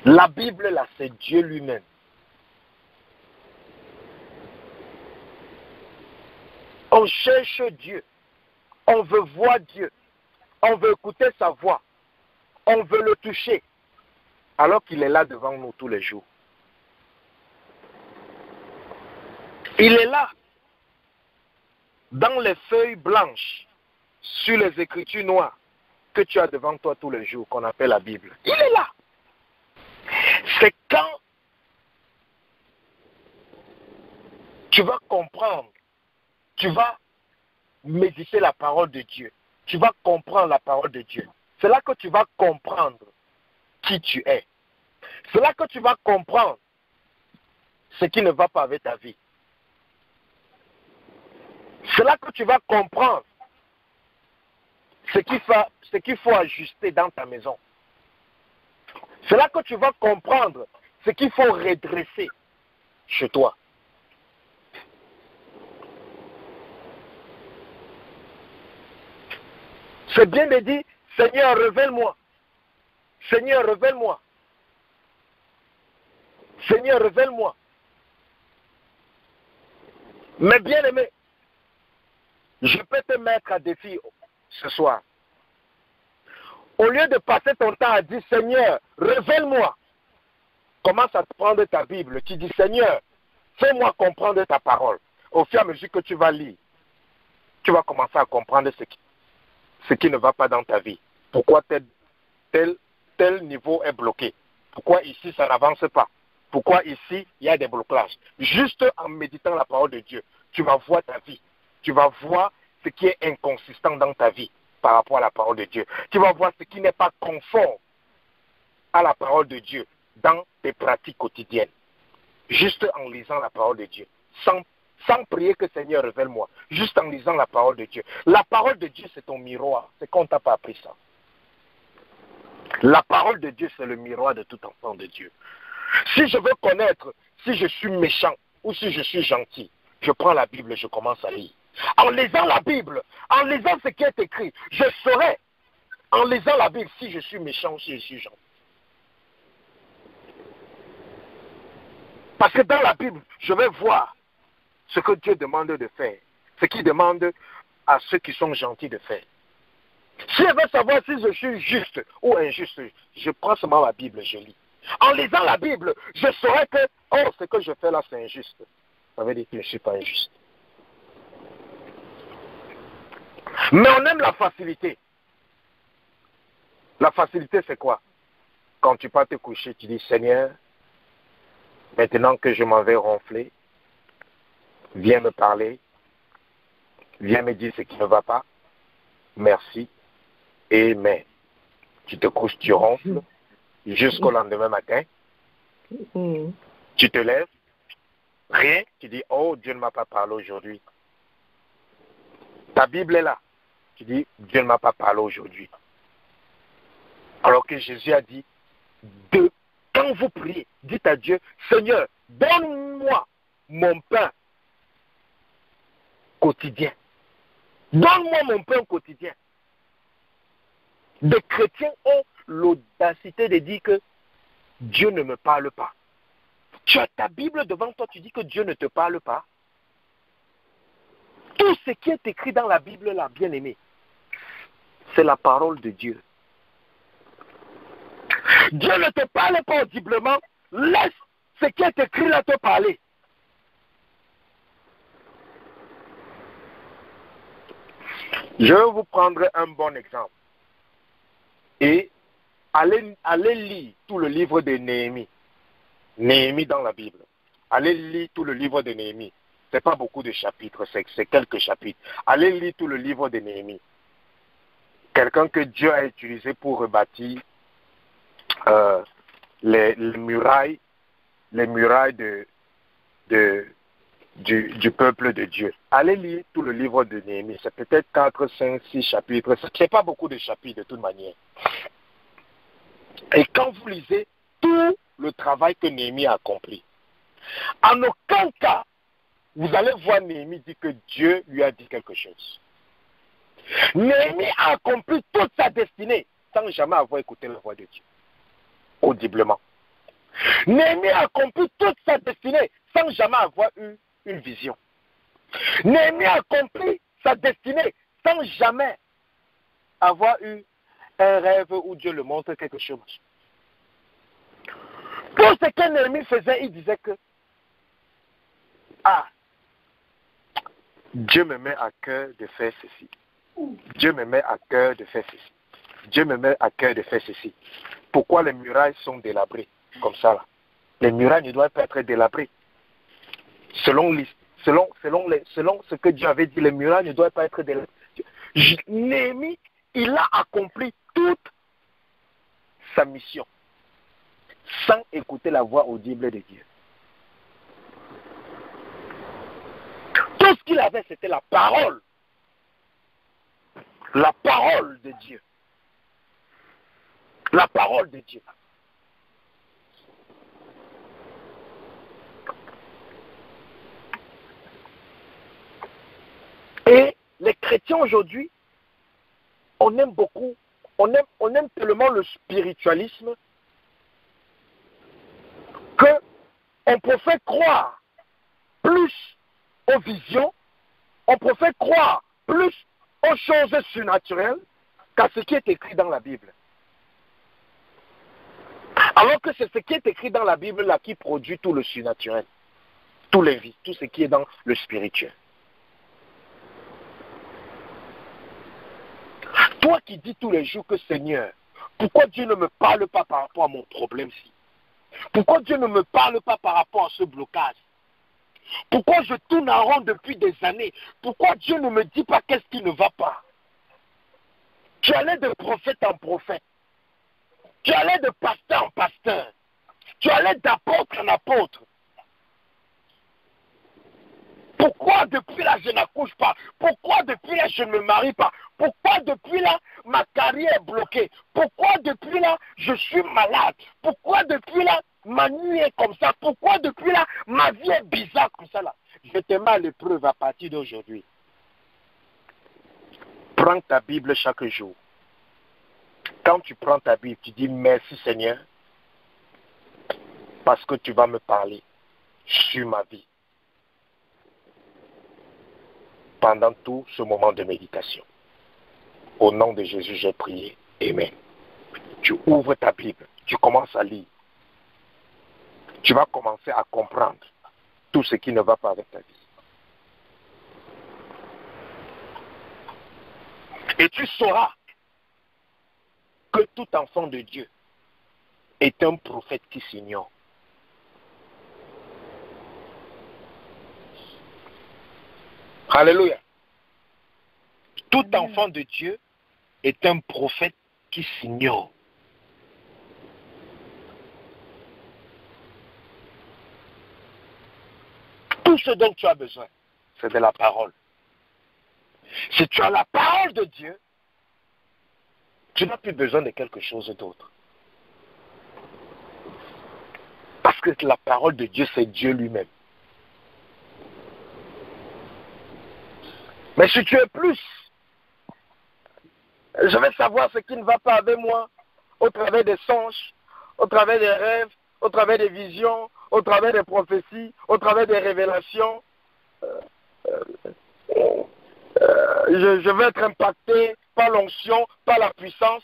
La Bible, là, c'est Dieu lui-même. On cherche Dieu. On veut voir Dieu. On veut écouter sa voix. On veut le toucher. Alors qu'il est là devant nous tous les jours. Il est là. Dans les feuilles blanches, sur les écritures noires que tu as devant toi tous les jours, qu'on appelle la Bible. Il est là. C'est quand tu vas comprendre, tu vas méditer la parole de Dieu, tu vas comprendre la parole de Dieu. C'est là que tu vas comprendre qui tu es. C'est là que tu vas comprendre ce qui ne va pas avec ta vie. C'est là que tu vas comprendre ce qu'il faut ajuster dans ta maison. C'est là que tu vas comprendre ce qu'il faut redresser chez toi. C'est bien de dire, Seigneur, révèle-moi. Seigneur, révèle-moi. Seigneur, révèle-moi. Mais bien aimé, je peux te mettre à défi ce soir. Au lieu de passer ton temps à dire, Seigneur, révèle-moi. Commence à prendre ta Bible. Tu dis, Seigneur, fais-moi comprendre ta parole. Au fur et à mesure que tu vas lire, tu vas commencer à comprendre ce qui ne va pas dans ta vie. Pourquoi tel niveau est bloqué. Pourquoi ici, ça n'avance pas. Pourquoi ici, il y a des blocages. Juste en méditant la parole de Dieu, tu vas voir ta vie. Tu vas voir ce qui est inconsistant dans ta vie par rapport à la parole de Dieu. Tu vas voir ce qui n'est pas conforme à la parole de Dieu dans tes pratiques quotidiennes. Juste en lisant la parole de Dieu. Sans prier que Seigneur révèle-moi. Juste en lisant la parole de Dieu. La parole de Dieu, c'est ton miroir. C'est qu'on ne t'a pas appris ça. La parole de Dieu, c'est le miroir de tout enfant de Dieu. Si je veux connaître si je suis méchant ou si je suis gentil, je prends la Bible et je commence à lire. En lisant la Bible, en lisant ce qui est écrit, je saurai, en lisant la Bible, si je suis méchant ou si je suis gentil. Parce que dans la Bible, je vais voir ce que Dieu demande de faire, ce qu'il demande à ceux qui sont gentils de faire. Si je veux savoir si je suis juste ou injuste, je prends seulement la Bible et je lis. En lisant la Bible, je saurai que, oh, ce que je fais là, c'est injuste. Ça veut dire que je ne suis pas injuste. Mais on aime la facilité. La facilité, c'est quoi? Quand tu pars te coucher, tu dis, Seigneur, maintenant que je m'en vais ronfler, viens me parler, viens me dire ce qui ne va pas. Merci. Amen. Tu te couches, tu ronfles, jusqu'au lendemain matin. Tu te lèves, rien, tu dis, oh, Dieu ne m'a pas parlé aujourd'hui. Ta Bible est là. Tu dis, Dieu ne m'a pas parlé aujourd'hui. Alors que Jésus a dit, quand vous priez, dites à Dieu, Seigneur, donne-moi mon pain quotidien. Donne-moi mon pain quotidien. Des chrétiens ont l'audacité de dire que Dieu ne me parle pas. Tu as ta Bible devant toi, tu dis que Dieu ne te parle pas. Tout ce qui est écrit dans la Bible, là, bien aimé, c'est la parole de Dieu. Dieu ne te parle pas audiblement, laisse ce qui est écrit là te parler. Je vais vous prendre un bon exemple. Et allez lire tout le livre de Néhémie. Néhémie dans la Bible. Allez lire tout le livre de Néhémie. Ce n'est pas beaucoup de chapitres, c'est quelques chapitres. Allez lire tout le livre de Néhémie. Quelqu'un que Dieu a utilisé pour rebâtir les murailles du peuple de Dieu. Allez lire tout le livre de Néhémie. C'est peut-être 4, 5, 6 chapitres. Ce n'est pas beaucoup de chapitres de toute manière. Et quand vous lisez tout le travail que Néhémie a accompli, en aucun cas, vous allez voir Néhémie dire que Dieu lui a dit quelque chose. Néhémie a accompli toute sa destinée sans jamais avoir écouté la voix de Dieu. Audiblement. Néhémie a accompli toute sa destinée sans jamais avoir eu une vision. Néhémie a accompli sa destinée sans jamais avoir eu un rêve où Dieu le montre quelque chose. Tout ce que Néhémie faisait, il disait que Dieu me met à cœur de faire ceci. Dieu me met à cœur de faire ceci. Dieu me met à cœur de faire ceci. Pourquoi les murailles sont délabrées comme ça là? Les murailles ne doivent pas être délabrées. Selon ce que Dieu avait dit, les murailles ne doivent pas être délabrées. Néhémie, il a accompli toute sa mission sans écouter la voix audible de Dieu. Tout ce qu'il avait, c'était la parole. La parole de Dieu. La parole de Dieu. Et les chrétiens aujourd'hui, on aime beaucoup, on aime tellement le spiritualisme qu'on préfère croire plus aux visions, on préfère croire plus aux choses surnaturelles qu'à ce qui est écrit dans la Bible. Alors que c'est ce qui est écrit dans la Bible là qui produit tout le surnaturel, tous les vies, tout ce qui est dans le spirituel. Toi qui dis tous les jours que Seigneur, pourquoi Dieu ne me parle pas par rapport à mon problème-ci? Pourquoi Dieu ne me parle pas par rapport à ce blocage? Pourquoi je tourne en rond depuis des années? Pourquoi Dieu ne me dit pas qu'est-ce qui ne va pas? Tu allais de prophète en prophète. Tu allais de pasteur en pasteur. Tu allais d'apôtre en apôtre. Pourquoi depuis là je n'accouche pas? Pourquoi depuis là je ne me marie pas? Pourquoi depuis là ma carrière est bloquée? Pourquoi depuis là je suis malade? Pourquoi depuis là ma nuit est comme ça? Pourquoi depuis là ma vie est bizarre comme ça là? Je te mets à l'épreuve à partir d'aujourd'hui. Prends ta Bible chaque jour. Quand tu prends ta Bible, tu dis merci Seigneur parce que tu vas me parler sur ma vie pendant tout ce moment de méditation. Au nom de Jésus, j'ai prié. Amen. Tu ouvres ta Bible, tu commences à lire. Tu vas commencer à comprendre tout ce qui ne va pas avec ta vie. Et tu sauras que tout enfant de Dieu est un prophète qui s'ignore. Alléluia. Tout enfant de Dieu est un prophète qui s'ignore. Tout ce dont tu as besoin, c'est de la parole. Si tu as la parole de Dieu, tu n'as plus besoin de quelque chose d'autre. Parce que la parole de Dieu, c'est Dieu lui-même. Mais si tu es plus, je vais savoir ce qui ne va pas avec moi au travers des songes, au travers des rêves, au travers des visions, au travers des prophéties, au travers des révélations. Je vais être impacté par l'onction, par la puissance.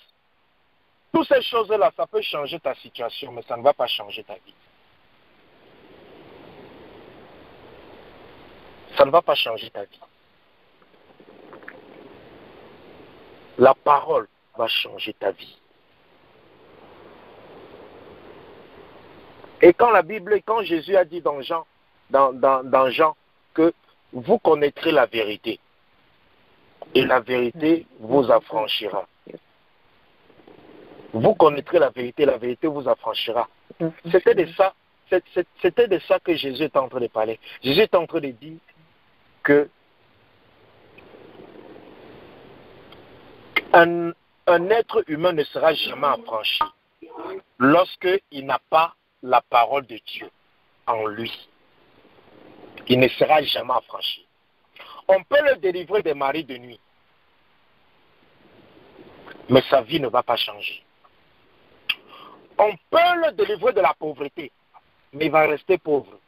Toutes ces choses-là, ça peut changer ta situation, mais ça ne va pas changer ta vie. Ça ne va pas changer ta vie. La parole va changer ta vie. Et quand la Bible, quand Jésus a dit dans Jean, dans Jean, que vous connaîtrez la vérité, et la vérité vous affranchira. Vous connaîtrez la vérité vous affranchira. C'était de ça, c'était de ça que Jésus est en train de parler. Jésus est en train de dire que un être humain ne sera jamais affranchi lorsqu'il n'a pas la parole de Dieu en lui. Il ne sera jamais affranchi. On peut le délivrer des maris de nuit, mais sa vie ne va pas changer. On peut le délivrer de la pauvreté, mais il va rester pauvre.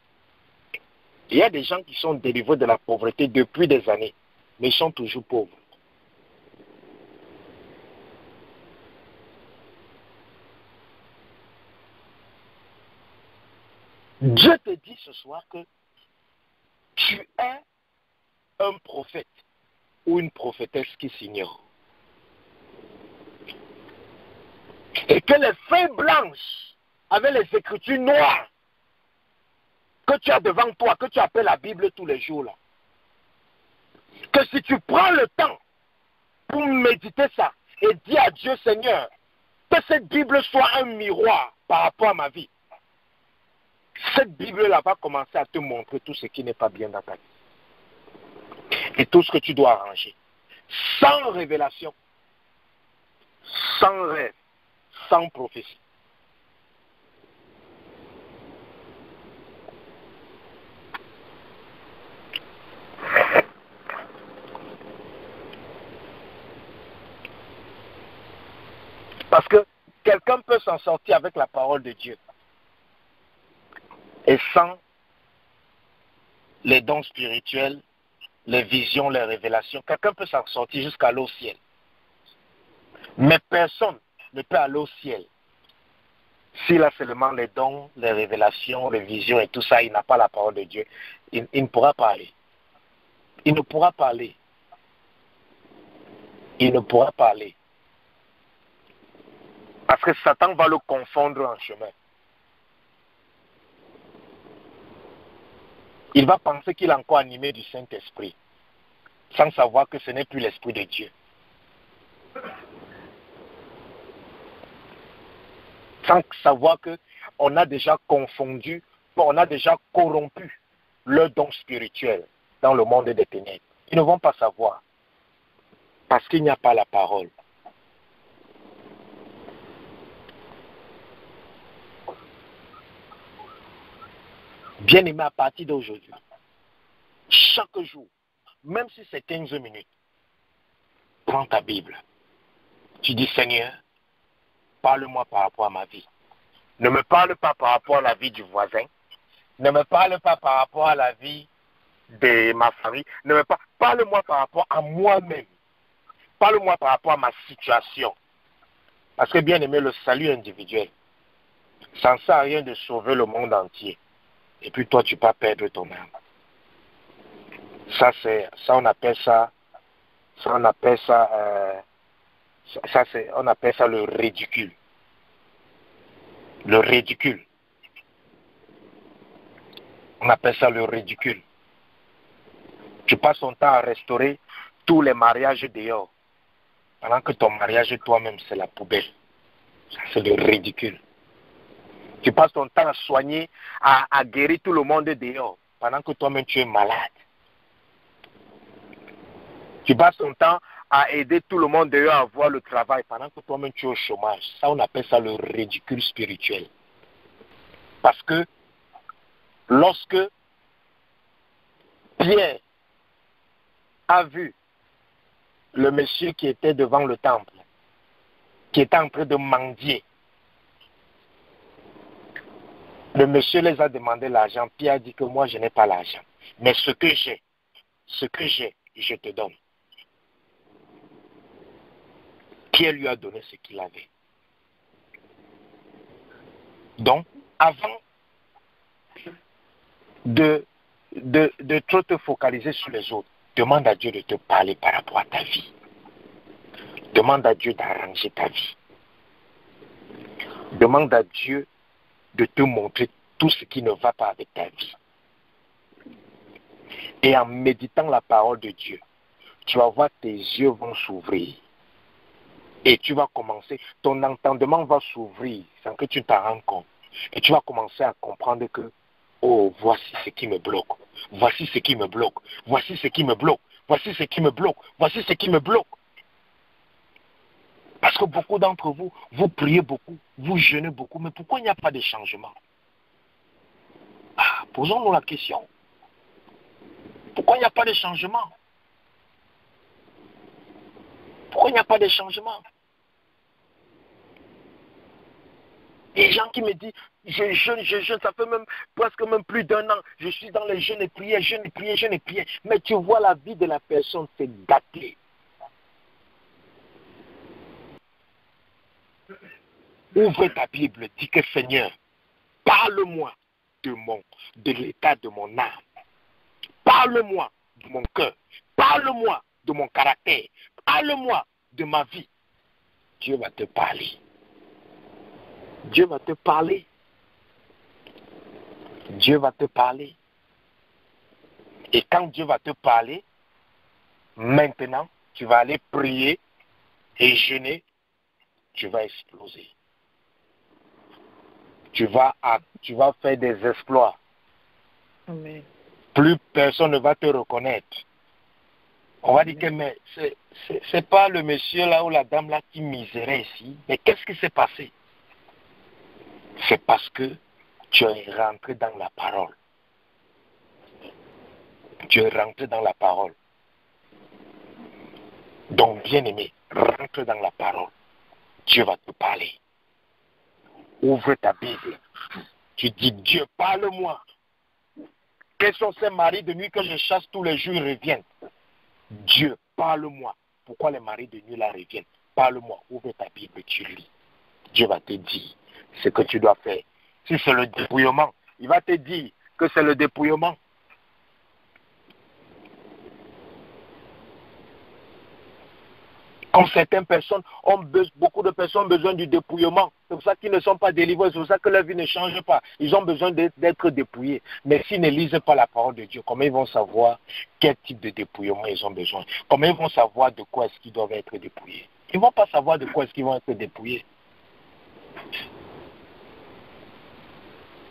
Il y a des gens qui sont délivrés de la pauvreté depuis des années, mais ils sont toujours pauvres. Dieu te dit ce soir que tu es un prophète ou une prophétesse qui s'ignore. Et que les feuilles blanches avec les écritures noires que tu as devant toi, que tu appelles la Bible tous les jours là, que si tu prends le temps pour méditer ça et dire à Dieu, Seigneur, que cette Bible soit un miroir par rapport à ma vie, cette Bible-là va commencer à te montrer tout ce qui n'est pas bien dans ta vie. Et tout ce que tu dois arranger. Sans révélation, sans rêve, sans prophétie. Parce que quelqu'un peut s'en sortir avec la parole de Dieu. Et sans les dons spirituels, les visions, les révélations, quelqu'un peut s'en sortir jusqu'à aller au ciel. Mais personne ne peut aller au ciel s'il a seulement les dons, les révélations, les visions et tout ça, il n'a pas la parole de Dieu. Il ne pourra pas aller. Il ne pourra pas aller. Il ne pourra pas aller. Parce que Satan va le confondre en chemin. Il va penser qu'il est encore animé du Saint-Esprit, sans savoir que ce n'est plus l'Esprit de Dieu. Sans savoir qu'on a déjà confondu, on a déjà corrompu leur don spirituel dans le monde des ténèbres. Ils ne vont pas savoir, parce qu'il n'y a pas la parole. Bien-aimé, à partir d'aujourd'hui, chaque jour, même si c'est 15 minutes, prends ta Bible. Tu dis, Seigneur, parle-moi par rapport à ma vie. Ne me parle pas par rapport à la vie du voisin. Ne me parle pas par rapport à la vie de ma famille. Parle-moi par rapport à moi-même. Parle-moi par rapport à ma situation. Parce que, bien-aimé, le salut individuel, ça ne sert à rien de sauver le monde entier. Et puis toi, tu vas perdre ton âme. On appelle ça le ridicule. Le ridicule. On appelle ça le ridicule. Tu passes ton temps à restaurer tous les mariages dehors, pendant que ton mariage toi-même, c'est la poubelle. Ça, c'est le ridicule. Tu passes ton temps à soigner, à guérir tout le monde dehors, pendant que toi-même tu es malade. Tu passes ton temps à aider tout le monde dehors à avoir le travail, pendant que toi-même tu es au chômage. Ça, on appelle ça le ridicule spirituel. Parce que lorsque Pierre a vu le monsieur qui était devant le temple, qui était en train de mendier, le monsieur les a demandé l'argent. Pierre a dit que moi, je n'ai pas l'argent. Mais ce que j'ai, je te donne. Pierre lui a donné ce qu'il avait. Donc, avant de trop te focaliser sur les autres, demande à Dieu de te parler par rapport à ta vie. Demande à Dieu d'arranger ta vie. Demande à Dieu de te montrer tout ce qui ne va pas avec ta vie. Et en méditant la parole de Dieu, tu vas voir tes yeux vont s'ouvrir. Et tu vas commencer, ton entendement va s'ouvrir sans que tu t'en rendes compte. Et tu vas commencer à comprendre que, oh, voici ce qui me bloque. Voici ce qui me bloque. Voici ce qui me bloque. Voici ce qui me bloque. Voici ce qui me bloque. Parce que beaucoup d'entre vous, vous priez beaucoup, vous jeûnez beaucoup, mais pourquoi il n'y a pas de changement? Ah, posons-nous la question. Pourquoi il n'y a pas de changement? Pourquoi il n'y a pas de changement? Les gens qui me disent, je jeûne, ça fait même presque même plus d'1 an, je suis dans les jeûnes et prières, jeûne et prières, jeûne et prières. Mais tu vois la vie de la personne, c'est gâté. Ouvre ta Bible, dis que Seigneur, parle-moi de l'état de mon âme. Parle-moi de mon cœur. Parle-moi de mon caractère. Parle-moi de ma vie. Dieu va te parler. Dieu va te parler. Dieu va te parler. Et quand Dieu va te parler, maintenant, tu vas aller prier et jeûner. Tu vas exploser. Tu vas faire des exploits. Amen. Plus personne ne va te reconnaître. On va dire que mais c'est pas le monsieur là ou la dame là qui misérait ici. Mais qu'est-ce qui s'est passé? C'est parce que tu es rentré dans la parole. Tu es rentré dans la parole. Donc, bien-aimé, rentre dans la parole. Dieu va te parler. Ouvre ta Bible. Tu dis, Dieu, parle-moi. Quels sont ces maris de nuit que je chasse tous les jours, ils reviennent? Dieu, parle-moi. Pourquoi les maris de nuit là reviennent? Parle-moi. Ouvre ta Bible, tu lis. Dieu va te dire ce que tu dois faire. Si c'est le dépouillement, il va te dire que c'est le dépouillement. Comme certaines personnes beaucoup de personnes ont besoin du dépouillement. C'est pour ça qu'ils ne sont pas délivrés, c'est pour ça que leur vie ne change pas. Ils ont besoin d'être dépouillés. Mais s'ils ne lisent pas la parole de Dieu, comment ils vont savoir quel type de dépouillement ils ont besoin? Comment ils vont savoir de quoi est-ce qu'ils doivent être dépouillés? Ils ne vont pas savoir de quoi est-ce qu'ils vont être dépouillés.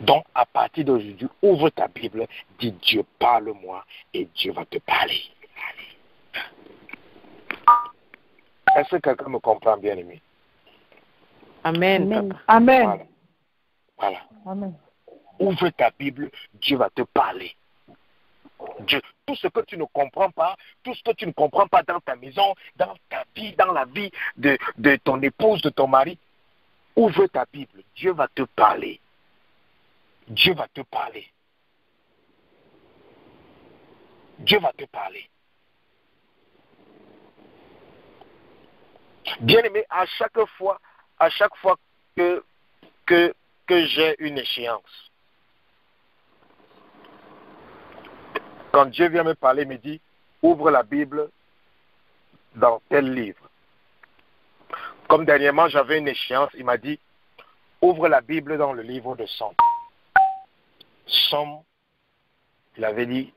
Donc, à partir d'aujourd'hui, ouvre ta Bible, dis Dieu, parle-moi, et Dieu va te parler. Est-ce que quelqu'un me comprend bien, aimé? Amen. Amen. Amen. Voilà. Amen. Ouvre ta Bible, Dieu va te parler. Dieu, tout ce que tu ne comprends pas, tout ce que tu ne comprends pas dans ta maison, dans ta vie, dans la vie de ton épouse, de ton mari, ouvre ta Bible, Dieu va te parler. Dieu va te parler. Dieu va te parler. Bien-aimé, à chaque fois que j'ai une échéance, quand Dieu vient me parler, il me dit, ouvre la Bible dans tel livre. Comme dernièrement, j'avais une échéance, il m'a dit, ouvre la Bible dans le livre de Somme. Somme, il avait dit,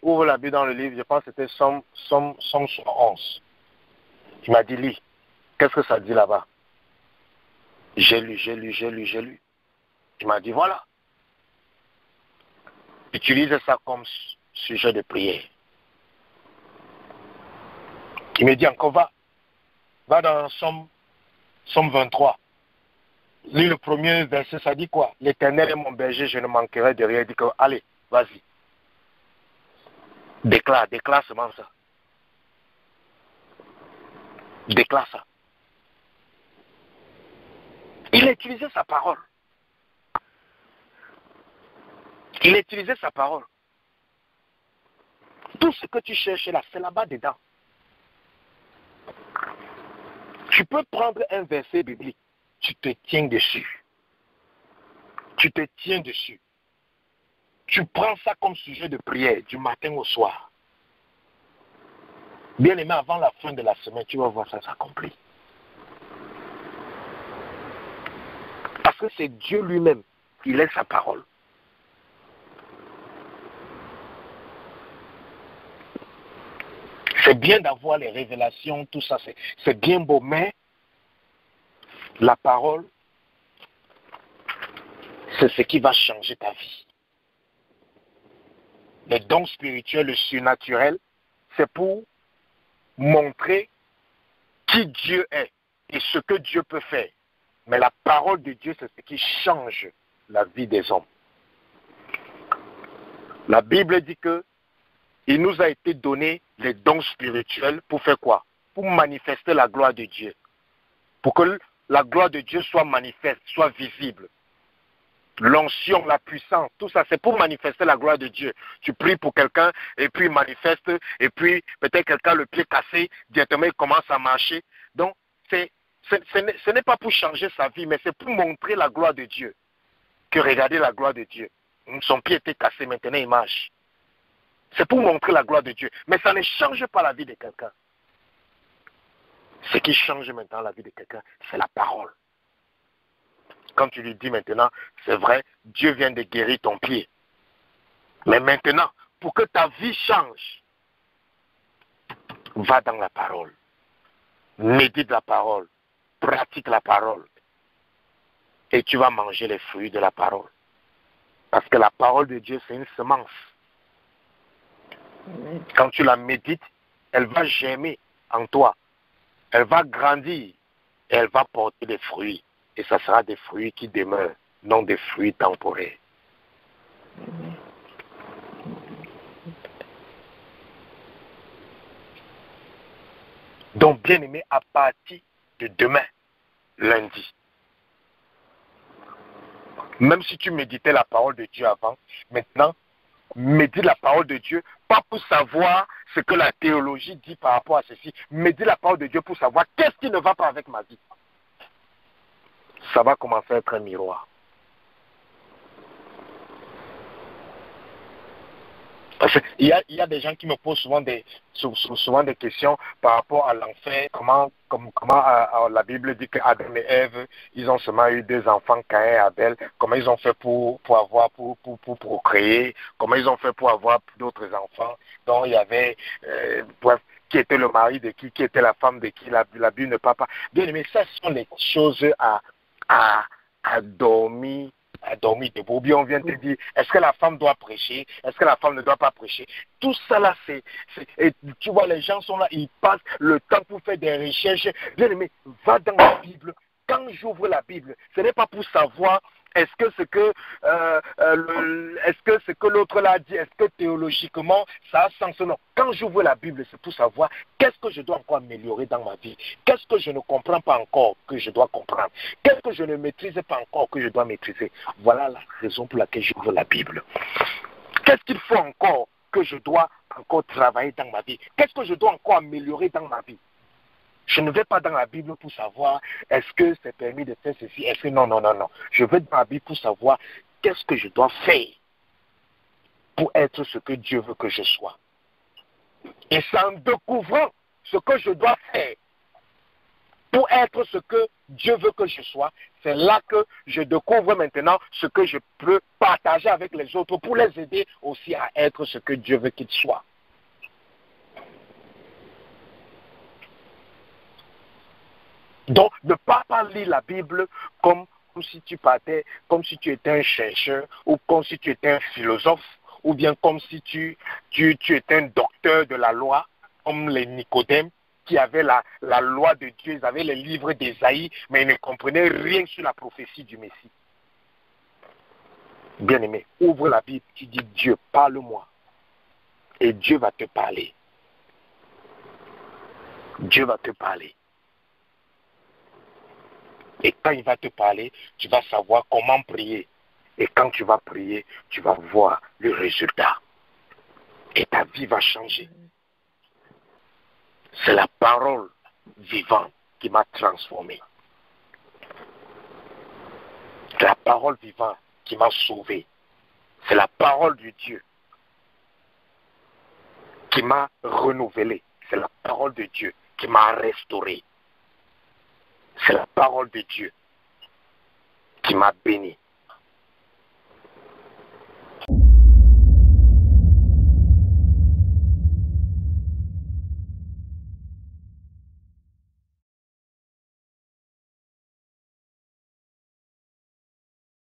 ouvre la Bible dans le livre, je pense que c'était Somme 11. Il m'a dit, lis. Qu'est-ce que ça dit là-bas? J'ai lu. Il m'a dit, voilà. Utilise ça comme sujet de prière. Il me dit encore, va dans Somme 23. Lis le premier verset, ça dit quoi? L'Éternel est mon berger, je ne manquerai de rien. Il dit que, allez, vas-y. Déclare seulement ça. Déclare ça. Il a utilisé sa parole. Il a utilisé sa parole. Tout ce que tu cherches là, c'est là-bas dedans. Tu peux prendre un verset biblique, tu te tiens dessus. Tu te tiens dessus. Tu prends ça comme sujet de prière du matin au soir. Bien aimé, avant la fin de la semaine, tu vas voir ça s'accomplir. Parce que c'est Dieu lui-même qui laisse sa parole. C'est bien d'avoir les révélations, tout ça, c'est bien beau, mais la parole, c'est ce qui va changer ta vie. Les dons spirituels, le surnaturel, c'est pour montrer qui Dieu est et ce que Dieu peut faire. Mais la parole de Dieu, c'est ce qui change la vie des hommes. La Bible dit que il nous a été donné les dons spirituels pour faire quoi? Pour manifester la gloire de Dieu. Pour que la gloire de Dieu soit manifeste, soit visible. L'onction, la puissance, tout ça, c'est pour manifester la gloire de Dieu. Tu pries pour quelqu'un et puis il manifeste, et puis peut-être quelqu'un le pied cassé, directement il commence à marcher. Donc, ce n'est pas pour changer sa vie, mais c'est pour montrer la gloire de Dieu. Que regardez la gloire de Dieu. Son pied était cassé, maintenant il marche. C'est pour montrer la gloire de Dieu. Mais ça ne change pas la vie de quelqu'un. Ce qui change maintenant la vie de quelqu'un, c'est la parole. Quand tu lui dis maintenant, c'est vrai, Dieu vient de guérir ton pied. Mais maintenant, pour que ta vie change, va dans la parole. Médite la parole. Pratique la parole. Et tu vas manger les fruits de la parole. Parce que la parole de Dieu, c'est une semence. Quand tu la médites, elle va germer en toi. Elle va grandir et elle va porter des fruits. Et ça sera des fruits qui demeurent, non des fruits temporaires. Donc, bien aimé, à partir de demain, lundi, même si tu méditais la parole de Dieu avant, maintenant, médite la parole de Dieu, pas pour savoir ce que la théologie dit par rapport à ceci. Médite la parole de Dieu pour savoir qu'est-ce qui ne va pas avec ma vie. Ça va commencer à être un miroir. Parce qu'il y a des gens qui me posent souvent des questions par rapport à l'enfer. Comment la Bible dit qu'Adam et Ève, ils ont seulement eu 2 enfants, Caïn et Abel. Comment ils ont fait pour procréer? Comment ils ont fait pour avoir d'autres enfants? Donc il y avait, qui était le mari de qui était la femme de qui, la Bible ne parle pas. Bien aimé, ça sont les choses à dormir debout. Ou bien on vient te dire, est-ce que la femme doit prêcher? Est-ce que la femme ne doit pas prêcher? Tout ça là, et tu vois, les gens sont là, ils passent le temps pour faire des recherches. Bien aimé, va dans la Bible. Quand j'ouvre la Bible, ce n'est pas pour savoir est-ce que ce que l'autre l'a dit, est-ce que théologiquement ça a sens ou non. Quand j'ouvre la Bible, c'est pour savoir qu'est-ce que je dois encore améliorer dans ma vie, qu'est-ce que je ne comprends pas encore que je dois comprendre, qu'est-ce que je ne maîtrise pas encore que je dois maîtriser. Voilà la raison pour laquelle j'ouvre la Bible. Qu'est-ce qu'il faut encore que je dois encore travailler dans ma vie, qu'est-ce que je dois encore améliorer dans ma vie. Je ne vais pas dans la Bible pour savoir est-ce que c'est permis de faire ceci, est-ce que non. Je vais dans la Bible pour savoir qu'est-ce que je dois faire pour être ce que Dieu veut que je sois. Et c'est en découvrant ce que je dois faire pour être ce que Dieu veut que je sois, c'est là que je découvre maintenant ce que je peux partager avec les autres pour les aider aussi à être ce que Dieu veut qu'ils soient. Donc, ne pas lire la Bible comme si tu partais, comme si tu étais un chercheur, ou comme si tu étais un philosophe, ou bien comme si tu étais un docteur de la loi, comme les Nicodèmes, qui avaient la loi de Dieu, ils avaient les livres d'Ésaïe, mais ils ne comprenaient rien sur la prophétie du Messie. Bien-aimé, ouvre la Bible, tu dis Dieu, parle-moi. Et Dieu va te parler. Dieu va te parler. Et quand il va te parler, tu vas savoir comment prier. Et quand tu vas prier, tu vas voir le résultat. Et ta vie va changer. C'est la parole vivante qui m'a transformé. C'est la parole vivante qui m'a sauvé. C'est la parole de Dieu qui m'a renouvelé. C'est la parole de Dieu qui m'a restauré. C'est la parole de Dieu qui m'a béni.